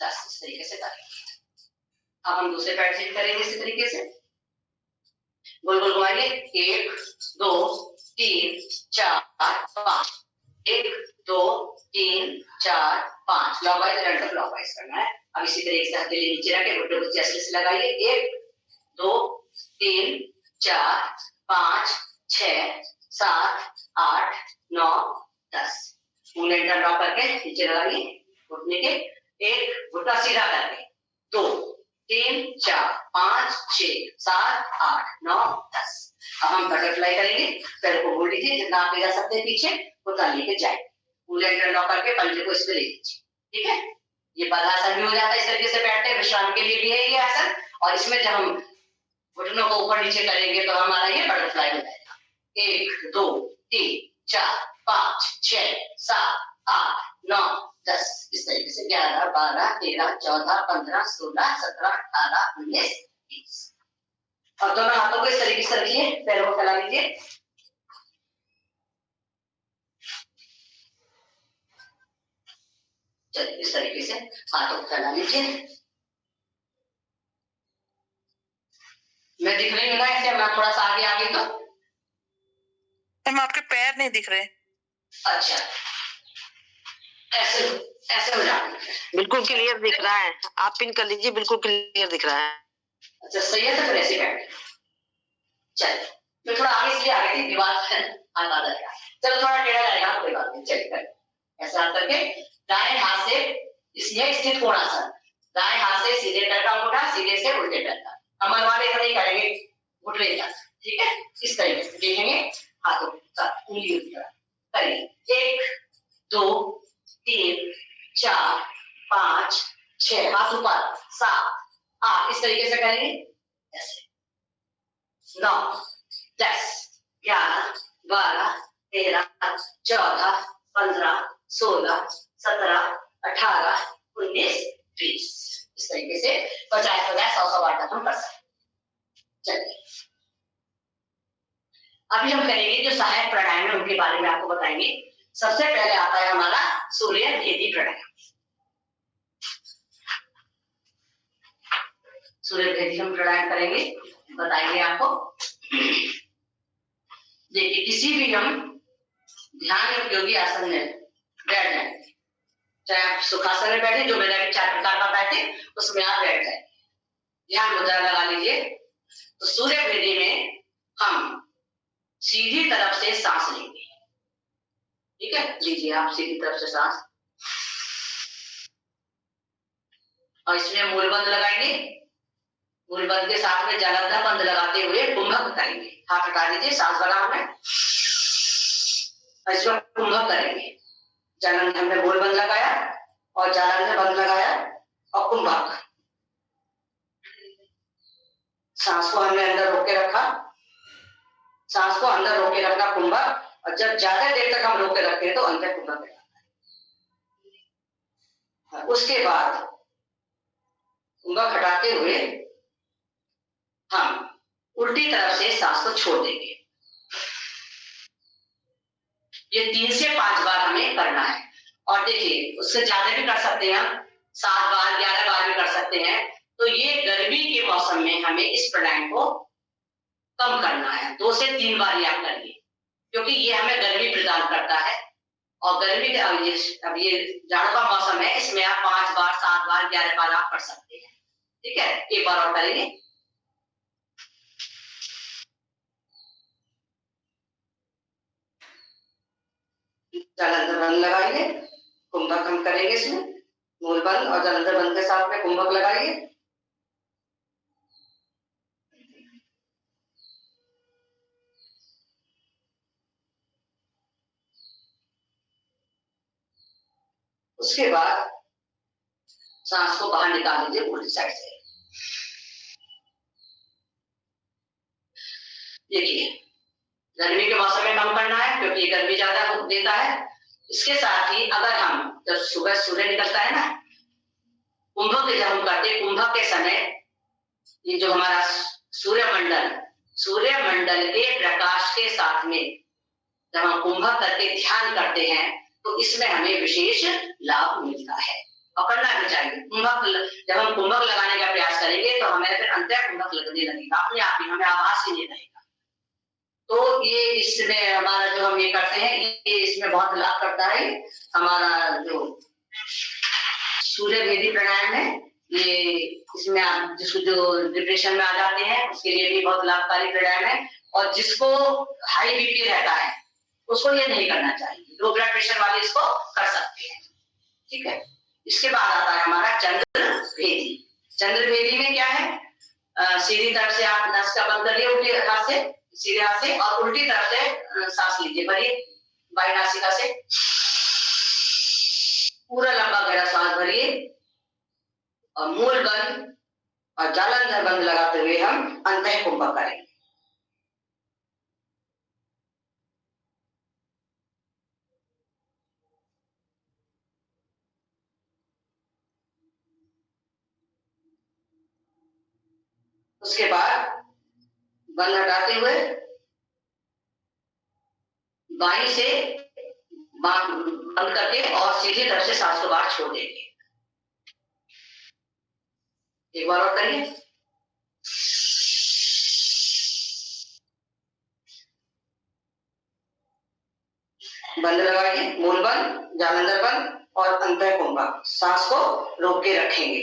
10। इस तरीके से करेंगे। अब हम दूसरे पैर से करेंगे इसी तरीके से, गोल गोल घुमाइए। 1 2 3 4 5। 1 2 3 4 5। क्लॉकवाइज एंटी क्लॉकवाइज करना है। अब इसी तरीके से हथेली नीचे रख के घुटने को चेस्ट से लगाइए। 1 2 3 4 5 6 7 8 9 10। उंगली इंटरलॉक करके नीचे लगाइए घुटने के। 1 घुटना सीधा करके, 2 3 4 5 6 7 8 9 10। अब हम बटरफ्लाई करेंगे। पैर को मोड़ लीजिए, जितना आप ले जा सकते हैं पीछे उतना लेके जाए। पूरे इंटरलॉक करके पंजे को इस पे ले लीजिए, ठीक है। ये बद्धासन भी हो जाता है, इस तरीके से बैठते हैं, विश्राम के लिए भी है ये आसन। और इसमें जब हम घुटनों को ऊपर नीचे करेंगे तो हमारा ये बटरफ्लाई हो जाएगा। 1 2 3 4 5 6 7 8 9 10। इस तरीके से 11 12 13 14 15 16 17 18 19 20। अब दोनों हाथों को इस तरीके से रखिए, पैरों को फैला लीजिए। चलिए इस तरीके से हाथों को फैला लीजिए। मैं दिख रही हूँ ना ऐसे, मैं थोड़ा सा आगे आ गई तो हम आपके पैर नहीं दिख रहे। अच्छा ऐसे ऐसे हो जाए, बिल्कुल क्लियर दिख रहा है। आप पिन कर लीजिए, बिल्कुल क्लियर दिख रहा है। अच्छा सही है, तो फिर ऐसे बैठ। चलिए मैं थोड़ा आगे इसलिए आ गई थी, दीवार आधा जाएगा। चलो थोड़ा टेढ़ा जाएगा, कोई बात नहीं। चलिए कर ऐसा करके दाएं हाथ से इसमें स्थित कोणासन, दाएं हाथ से सीधे पैर का अंगूठा, सीधे से उल्टे पैर का। हम मनवाले खड़े करेंगे घुटने का, ठीक है। इस तरीके से देखेंगे हाथों के साथ उंगली की तरह करेंगे। 1 2 3 4 5 6। हाथ ऊपर, 7 8। इस तरीके से करेंगे ऐसे। 9 10 11 12 13 14 15, 16, 17, 18, 19, 20। इस तरीके से 50, 50, 100, 100 बार तक हम कर सकते हैं। चलिए अभी हम करेंगे जो सहायक प्राणायाम है उनके बारे में आपको बताएंगे। सबसे पहले आता है हमारा सूर्य भेदी प्राणायाम। सूर्य भेदी हम प्राणायाम करेंगे, बताएंगे आपको। देखिए किसी भी हम ध्यान उपयोगी आसन में बैठ जाए, चाहे आप सुखासन में बैठे, जो मैंने अभी 4 प्रकार बताए थे उसमें आप बैठ जाए, ध्यान मुद्रा लगा लीजिए। तो सूर्य भेदी में हम सीधी तरफ से सांस लेंगे। ठीक है, लीजिए आप सीधी तरफ से सांस, और इसमें मूलबंध लगाएंगे। मूलबंध के साथ में जलंधर बंध लगाते हुए कुंभक करेंगे। हाथ हटा दीजिए, सांस भरा हमने, इसमें कुंभक करेंगे। जलंधर में मूलबंध लगाया और जलंधर बंध लगाया और कुंभक। सांस को हमने अंदर रोक के रखा, सांस को अंदर रोक के रखना कुंभक, और जब ज्यादा देर तक हम रोक के रखते हैं तो अंदर कुंभक लगाता है। उसके बाद कुंभक हटाते हुए हम उल्टी तरफ से सांस को छोड़ देंगे। ये 3 से 5 बार हमें करना है। और देखिए उससे ज्यादा भी कर सकते हैं हम, 7 बार 11 बार भी कर सकते हैं। तो ये गर्मी के मौसम में हमें इस प्राणायाम को कम करना है, 2 से 3 बार आप करिए, क्योंकि ये हमें गर्मी प्रदान करता है। और गर्मी के अब ये जाड़ों का मौसम है, इसमें आप 5 बार 7 बार 11 बार आप कर सकते हैं। ठीक है, एक बार और करेंगे। जलंधर बंध लगाइए, कुंभक हम करेंगे इसमें, मूल बंध और जलंधर बंध के साथ में कुंभक लगाइए। उसके बाद सांस को बाहर निकाल लीजिए उल्टी साइड से। देखिए गर्मी के मौसम में कम करना है, क्योंकि ये गर्मी ज्यादा देता है। इसके साथ ही अगर हम जब सुबह सूर्य निकलता है ना, कुंभक जब हम करते हैं, कुंभक के समय ये जो हमारा सूर्यमंडल के प्रकाश के साथ में जब हम कुंभक करके ध्यान करते हैं तो इसमें हमें विशेष लाभ मिलता है और करना भी चाहिए। कुंभक जब हम कुंभक लगाने का प्रयास करेंगे तो हमें फिर अंतर कुंभक लगने लगेगा, अपने आप ही हमें आभास ही नहीं रहेगा। तो ये इसमें हमारा जो हम ये करते हैं ये इसमें बहुत लाभ करता है। हमारा जो सूर्य भेदी प्राणायाम है ये, इसमें आप जिसको जो डिप्रेशन में आ जाते हैं उसके लिए भी बहुत लाभकारी प्राणायाम है। और जिसको हाई बीपी रहता है उसको ये नहीं करना चाहिए, लो ब्लड प्रेशर वाले इसको कर सकते हैं। ठीक है, इसके बाद आता है हमारा चंद्र भेदी। चंद्र भेदी में क्या है, सीधी तरफ से आप नस का बंद करिए, उल्टी हाथ से, सीधे हाथ से, और उल्टी तरफ से सांस लीजिए, भरिए बाई नासिका से, पूरा लंबा गहरा सांस भरिए और मूल बंद और जालंधर बंद लगाते हुए हम अंतः कुंभक करेंगे। उसके बाद बंद हटाते हुए बाई से बंद करके और सीधी तरफ से सांस को बाहर छोड़ देंगे। एक बार और करिए। बंद लगाइए, मूल बंद, जालंधर बंद और अंतर कुंभक। सांस को रोक के रखेंगे,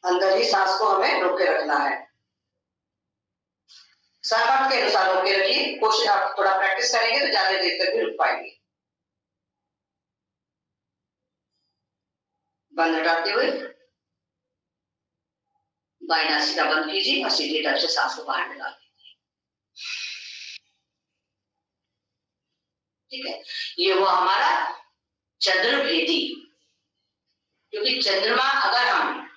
अंदर ही सांस को हमें रोक के रखना है। सामर्थ्य के अनुसार रोक के रखिए, कोशिश आप थोड़ा प्रैक्टिस करेंगे तो ज्यादा देर तक भी रुक पाएंगे। बंद हटाते हुए बाई नासिका बंद कीजिए और सीधी तरफ से सांस को बाहर निकाल दीजिए। ठीक है, ये वो हमारा चंद्र भेदी। क्योंकि चंद्रमा अगर हम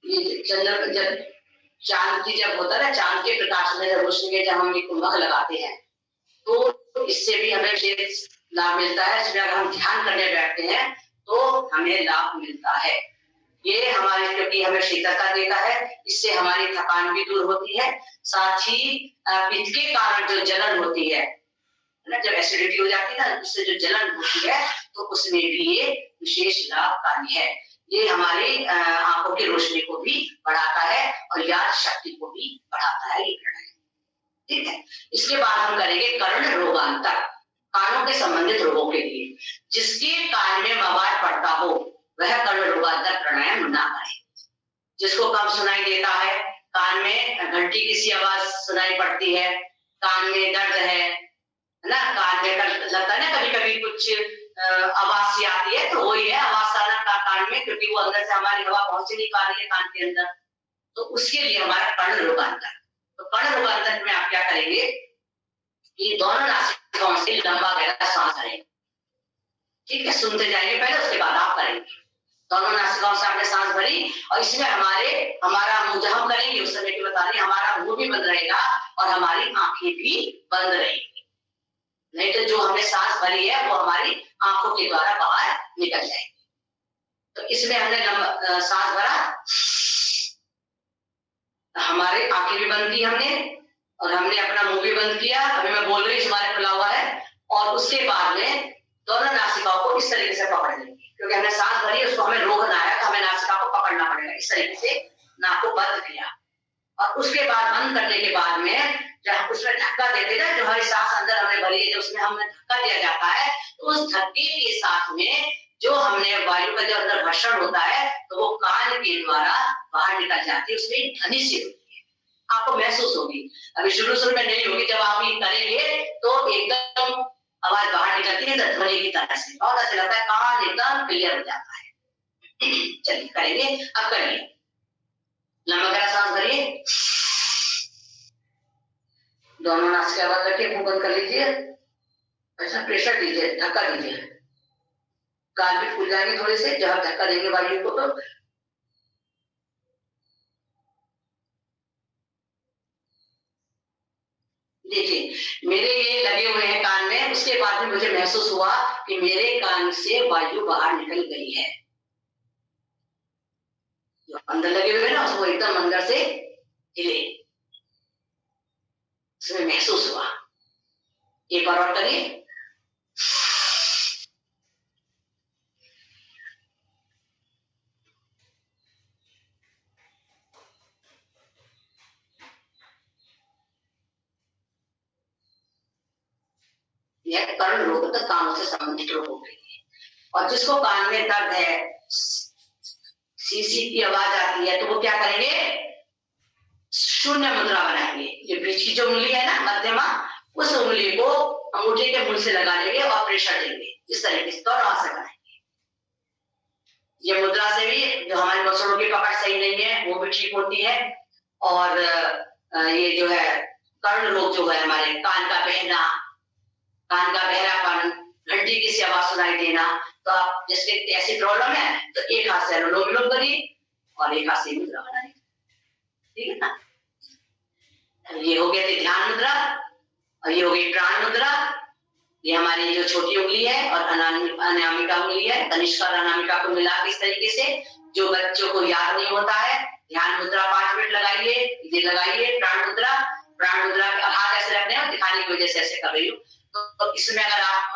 ये चंद्र जब चांद की जब होता है ना, चांद के प्रकाश में जब रोशनी में जब हम ये कुंभक लगाते हैं तो तो इससे भी हमें विशेष लाभ मिलता है। इसमें अगर हम ध्यान करने बैठते हैं तो हमें लाभ मिलता है। ये हमारे, क्योंकि हमें शीतलता देता है, इससे हमारी थकान भी दूर होती है। साथ ही पित्त के कारण जो जलन होती है ना, जब एसिडिटी हो जाती है ना, उससे जो जलन होती है तो उसमें भी ये विशेष लाभकारी है। ये हमारी आंखों की रोशनी को भी बढ़ाता है और याद शक्ति को भी बढ़ाता है ये प्राणायाम। ठीक है। इसके बाद हम करेंगे कर्ण रोगांतर, कानों के संबंधित रोगों के लिए। जिसके कान में मवाद पड़ता हो वह कर्ण रोगांतर प्राणायाम ना करे। जिसको कम सुनाई देता है, कान में घंटी की सी आवाज सुनाई पड़ती है, कान में दर्द है ना, कान में लगता है ना कभी कभी कुछ आवाज सी आती है, तो वही है आवाज आना कान में, क्योंकि वो अंदर से हमारी हवा पहुंच नहीं पा रही है कान के अंदर। तो उसके लिए हमारा कर्ण रोगांतर। तो कर्ण रोगांतर में आप क्या करेंगे कि दोनों नासिकाओं से लंबा गहरा सांस लेंगे। ठीक है, सुनते जाएंगे पहले, उसके बाद आप करेंगे। दोनों नासिकाओं से आपने सांस भरी और इसमें हमारा मुंह जब हम करेंगे उस समय की बता रही, हमारा मुंह भी बंद रहेगा और हमारी आंखें भी बंद रहेंगी। नहीं तो जो हमने सांस भरी है वो हमारी आंखों के द्वारा बाहर निकल जाएगी। तो इसमें हमने सांस भरा, हमारे आंखें भी बंद की हमने और हमने अपना मुंह भी बंद किया। अभी मैं बोल रही हूँ, हमारे खुला हुआ है। और उसके बाद में दोनों नासिकाओं को इस तरीके से पकड़ लेंगे, क्योंकि हमने सांस भरी उसको हमें रोकना है, तो हमें नासिका को पकड़ना पड़ेगा। इस तरीके से नाक को बंद किया और उसके बाद बंद करने के बाद में जब उसमें धक्का देते ना, जो हमारी सांस अंदर हमने भरी है, जो उसमें हमें धक्का दिया जाता है, तो उस धक्के के साथ में जो हमने वायु का जो अंदर घर्षण होता है तो वो कान के द्वारा बाहर निकल जाती है, उसमें ध्वनि से होती है, आपको महसूस होगी। अभी शुरू में नहीं होगी, जब आप ये करेंगे तो एकदम आवाज बाहर निकलती है ध्वनि की तरह से, बहुत अच्छा लगता है, कान एकदम क्लियर हो जाता है। चलिए करेंगे, अब करिए, लंबा गहरा सांस भरिए, दोनों नासिका बंद रखिए, मुंह बंद कर लीजिए, ऐसा प्रेशर दीजिए, धक्का दीजिए, गाल भी फूल जाएंगे थोड़े से जब आप धक्का देंगे वायु को। तो देखिए मेरे ये लगे हुए हैं कान में, उसके बाद में मुझे महसूस हुआ कि मेरे कान से वायु बाहर निकल गई है। जो अंदर लगे हुए हैं ना उसको एकदम अंदर से हिले, उसमें महसूस हुआ। एक बार और करिए, यह कर्ण रोग तो कानों से संबंधित रोगों के लिए। और जिसको कान में दर्द है, सीसी की आवाज आती है, तो वो क्या करेंगे, शून्य मुद्रा बनाएंगे। ये बीच की जो उंगली है ना मध्यमा, उस उंगली को अंगूठे के मुंह से लगा लेंगे और प्रेशर देंगे, इस तरीके से दोनों हाथ से बनाएंगे। ये मुद्रा से भी जो हमारी मसलों की पकड़ सही नहीं है वो भी ठीक होती है। और ये जो है कर्ण रोग जो है हमारे कान का बहना, कान का बहरापन, घंटी की सी आवाज सुनाई देना, तो आप जिसके ऐसी प्रॉब्लम है तो एक हाथ से अनुलोम विलोम करिए और एक हाथ से मुद्रा बनाइए, ठीक है ना। ये हो गया ध्यान मुद्रा और ये हो गई प्राण मुद्रा। ये हमारी जो छोटी उंगली है और अनामिका उंगली है, कनिष्का और अनामिका को मिला इस तरीके से। जो बच्चों को याद नहीं होता है, ध्यान मुद्रा 5 मिनट लगाइए, ये लगाइए प्राण मुद्रा। प्राण मुद्रा हाथ ऐसे रखने हैं, दिखाने की वजह से ऐसे कर रही हूँ। तो इसमें अगर आप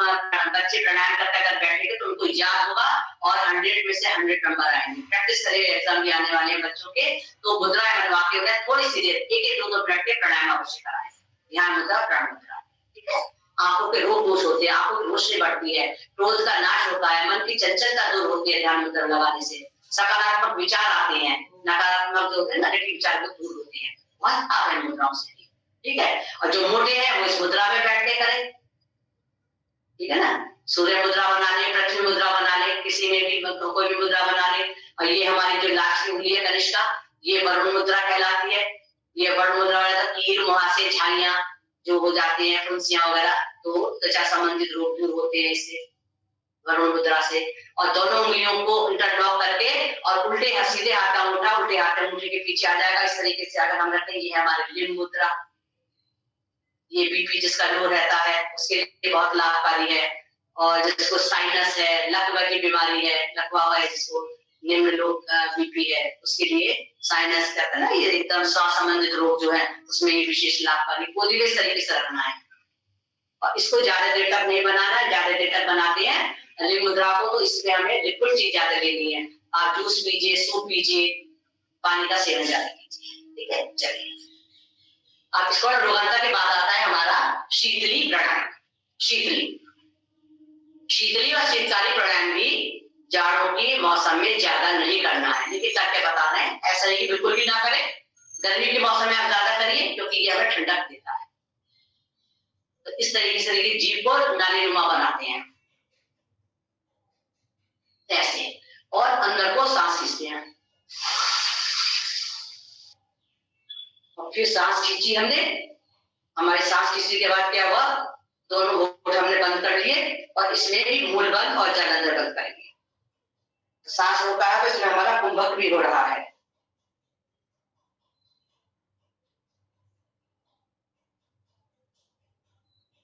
बच्चे प्राणायाम करते अगर बैठेंगे तो उनको याद होगा और 100 में से 100 नंबर आएंगे। प्रैक्टिस करिए एग्जाम भी आने वाले बच्चों के, तो मुद्राएं बनवा के उन्हें थोड़ी सी देर 1-2 मिनट के प्राणायाम अवश्य कराएं, ध्यान मुद्रा प्राण मुद्रा, ठीक है। आंखों के रोग दोष होते हैं, आंखों की रोशनी बढ़ती है, क्रोध का नाश होता है, मन की चंचलता दूर होती है ध्यान मुद्रा लगाने से, सकारात्मक विचार आते हैं, नकारात्मक जो होते हैं नेगेटिव विचार वो दूर होते हैं, बहुत आप मुद्राओं से, ठीक है। और जो मोटे हैं वो इस मुद्रा में बैठ के करें, ठीक है ना। सूर्य मुद्रा बना ले, पृथ्वी मुद्रा बना ले, किसी में भी कोई भी मुद्रा बना ले। और ये हमारी जो लास्ट की उंगली है कनिष्का, ये वरुण मुद्रा कहलाती है। ये वरुण मुद्रा वाला कील मुहासे झाइयां जो हो जाती हैं, फुंसियां वगैरह, तो त्वचा संबंधित रोग दूर होते हैं इससे, वरुण मुद्रा से। और दोनों उंगलियों को इंटरलॉक करके और उल्टे सीधे हाथ का अंगूठा उल्टे हाथ के अंगूठे के पीछे आ जाएगा, इस तरीके से अगर हम रखेंगे, ये हमारी लिंग मुद्रा, ये बीपी जिसका लो रहता है उसके लिए बहुत लाभकारी है। और जिसको साइनस है, लकवा की बीमारी है, लकवा है जिसको, निम्न लो बीपी है, उसके लिए साइनस कहते हैं ना, ये एकदम श्वास संबंधित रोग जो है उसमें ये विशेष लाभकारी पूरी इस तरीके से रखना है। और इसको ज्यादा देर तक नहीं बनाना है, ज्यादा देर तक बनाते हैं लिंग मुद्रा को तो इसमें हमें लिक्विड चीज ज्यादा लेनी है। आप जूस पीजिए, सूप पीजिए, पानी का सेवन ज्यादा कीजिए, ठीक है। चलिए अब इसको रोगांतर के बाद आता है हमारा शीतली प्राणायाम। शीतली और शीतकाली प्राणायाम भी जाड़ों के मौसम में ज्यादा नहीं करना है, लेकिन करके बता रहे हैं, ऐसा नहीं कि बिल्कुल भी ना करें। गर्मी के मौसम में आप ज्यादा करिए क्योंकि ये हमें ठंडक देता है। तो इस तरीके से देखिए जीभ को नालीनुमा बनाते हैं ऐसे, और अंदर को सांस खींचते हैं। और फिर सांस खींची हमने, हमारी सांस खींचने के बाद क्या हुआ, दोनों होठ हमने बंद कर लिए और इसमें भी मूल बंद और जलांतर बंद करेंगे। सांस रोका है तो इसमें हमारा कुंभक भी हो रहा है।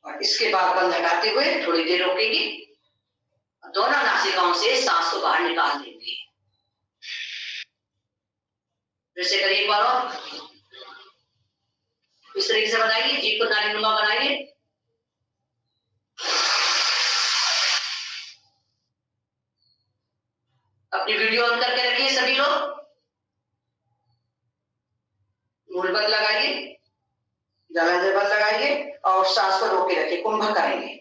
और इसके बाद बंद हटाते हुए थोड़ी देर रोकेंगे, दोनों नासिकाओं से सांस को बाहर निकाल देंगे। जैसे करिए एक बार और, इस तरीके से बनाइए, जीभ को नालीनुमा बनाइए। अपनी वीडियो ऑन करके रखिए सभी लोग, मूल बंद लगाइए, जलांतर बंद लगाइए और सांस को रोक के रखिए, कुंभक करेंगे।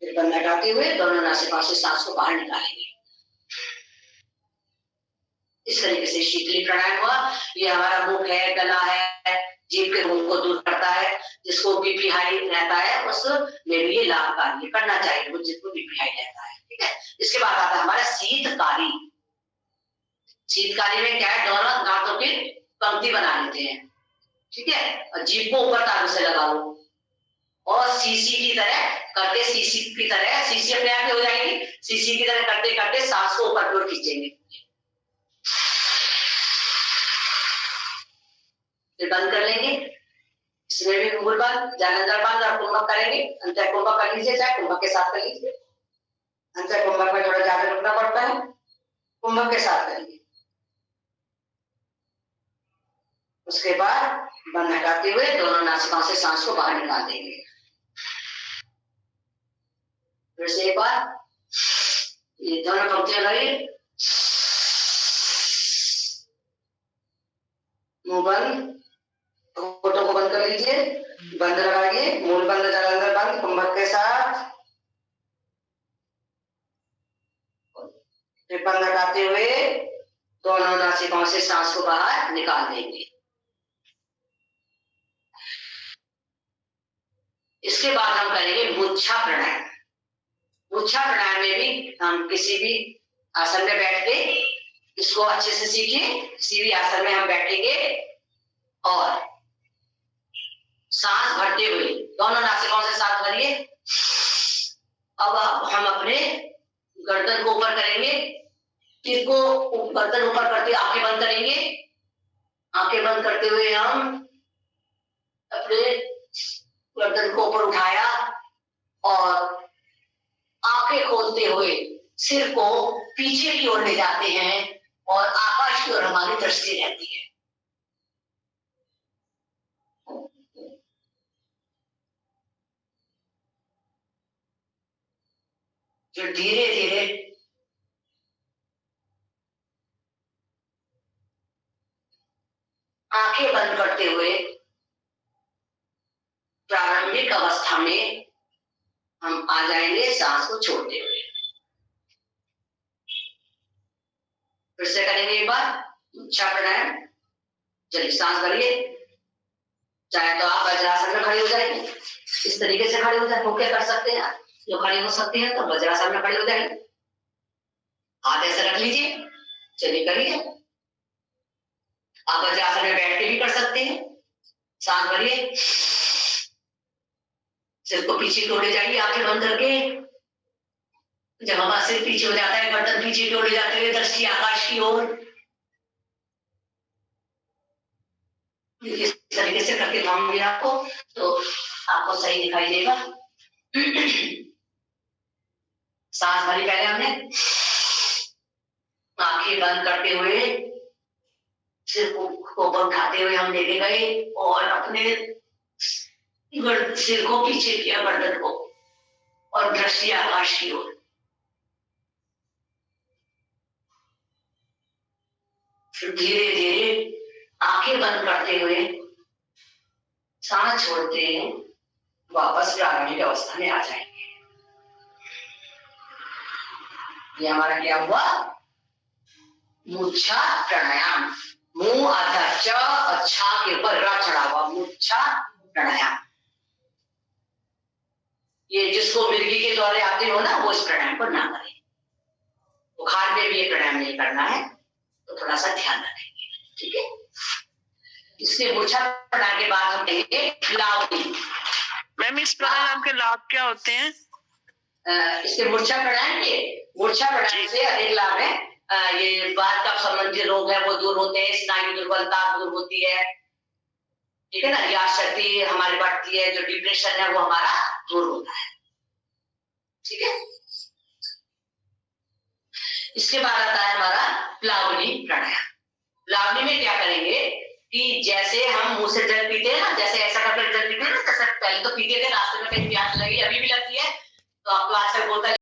फिर बंद हटाते हुए दोनों नासिकाओं से सांस को बाहर निकालेंगे। इस तरीके से शीतली प्राणायाम हुआ। ये हमारा मुख है, गला है, जीभ के रोग को दूर करता है। जिसको बीपी हाई रहता है उसमें भी ये लाभकारी करना चाहिए, वो जिसको बीपी हाई रहता है, ठीक है। इसके बाद आता है हमारा शीतकारी। शीतकारी में क्या है, दोनों दांतों की पंक्ति बना लेते हैं, ठीक है, और जीभ को ऊपर तालू से लगा लो और सीसी की तरह करते, सीसी की तरह, सीसी अपने आप हो जाएगी, सीसी की तरह करते करते सांस को ऊपर की ओर खींचेंगे। फिर बंद कर लेंगे, इसमें भी मूल बंद, जलांतर बंद और कुंभक करेंगे। अंतर कुंभक कर लीजिए, चाहे कुंभक के साथ कर लीजिए। अंतर कुंभक में थोड़ा ज्यादा रुकना पड़ता है, कुंभक के साथ करेंगे। उसके बाद बंद हटाते हुए दोनों नासिकाओं से सांस को बाहर निकाल देंगे। फिर से एक बार, ये दोनों पंक्तियां लगाइए, मुंह बंद, होठों को बंद कर लीजिए, बंद लगाइए, मूल बंद, जलांतर बंद, कुंभक के साथ। फिर बंद हटाते हुए दोनों नासिकाओं से सांस को बाहर निकाल देंगे। इसके बाद हम करेंगे मुच्छा प्राणायाम। मुच्छा प्राणायाम में भी हम किसी भी आसन में बैठ के इसको अच्छे से सीखिए। किसी भी आसन में हम बैठेंगे और सांस भरते हुए दोनों नासिकाओं से सांस भरिए। अब हम अपने गर्दन को ऊपर करेंगे, सिर को गर्दन ऊपर करते आंखें बंद करेंगे। आंखें बंद करते हुए हम अपने गर्दन को ऊपर उठाया और आंखें खोलते हुए सिर को पीछे की ओर ले जाते हैं और आकाश की ओर हमारी दृष्टि रहती है। फिर धीरे धीरे आंखें बंद करते हुए प्रारंभिक अवस्था में हम आ जाएंगे सांस को छोड़ते हुए। फिर से करेंगे एक बार मुच्छा प्राणायाम। चलिए सांस भरिए, चाहे तो आप वज्रासन में खड़े हो जाएंगे, इस तरीके से खड़े हो जाए, वो क्या कर सकते हैं आप, जो खड़े हो सकते हैं तो वज्रासन में खड़े हो जाएंगे, हाथ ऐसे रख लीजिए। चलिए करिए, आप वज्रासन में बैठ के भी कर सकते हैं। सांस भरिए, सिर को पीछे की ओर ले जाइए आंखें बंद करके। जब हमारा सिर पीछे हो जाता है, गर्दन पीछे की ओर ले जाते हुए दृष्टि आकाश की ओर। इस तरीके से करके दिखाऊंगी आपको, तो आपको सही दिखाई देगा। सांस भरी पहले हमने, आंखें बंद करते हुए सिर को ऊपर उठाते हुए हम लेके गए और अपने सिर को पीछे किया, गर्दन को, और दृष्टि आकाश की ओर। फिर धीरे धीरे आंखें बंद करते हुए सांस छोड़ते हैं, वापस प्रारंभिक अवस्था में आ जाएंगे। ये हमारा क्या हुआ? मुच्छा प्राणायाम। मुंह आधा च, अच्छा के ऊपर र चढ़ा हुआ, मुच्छा प्राणायाम। ये जिसको मिर्गी के दौरे आते हो ना, वो इस प्राणायाम को ना करें। बुखार में भी ये प्राणायाम नहीं करना है, तो थोड़ा सा ध्यान रखेंगे, ठीक है। इसके मुच्छा प्राणायाम के बाद हम देखेंगे लावणी। मैम इस प्राणायाम के लाभ क्या होते हैं? इसके मूर्छा प्राणायाम से अनेक लाभ है। ये बात का संबंधी रोग है वो दूर होते हैं, स्नायु दुर्बलता दूर होती है, ठीक है ना, याद शक्ति हमारी बढ़ती है, जो डिप्रेशन है वो हमारा दूर होता है, ठीक है। इसके बाद आता है हमारा प्लावनी प्राणायाम। प्लावनी में क्या करेंगे कि जैसे हम मुंह से जल पीते हैं ना, जैसे ऐसा करके जल पीते हैं ना, जैसे पहले तो पीते थे, रास्ते में कहीं प्यास लगी, अभी भी लगती है, तो आपको आजकल बोतल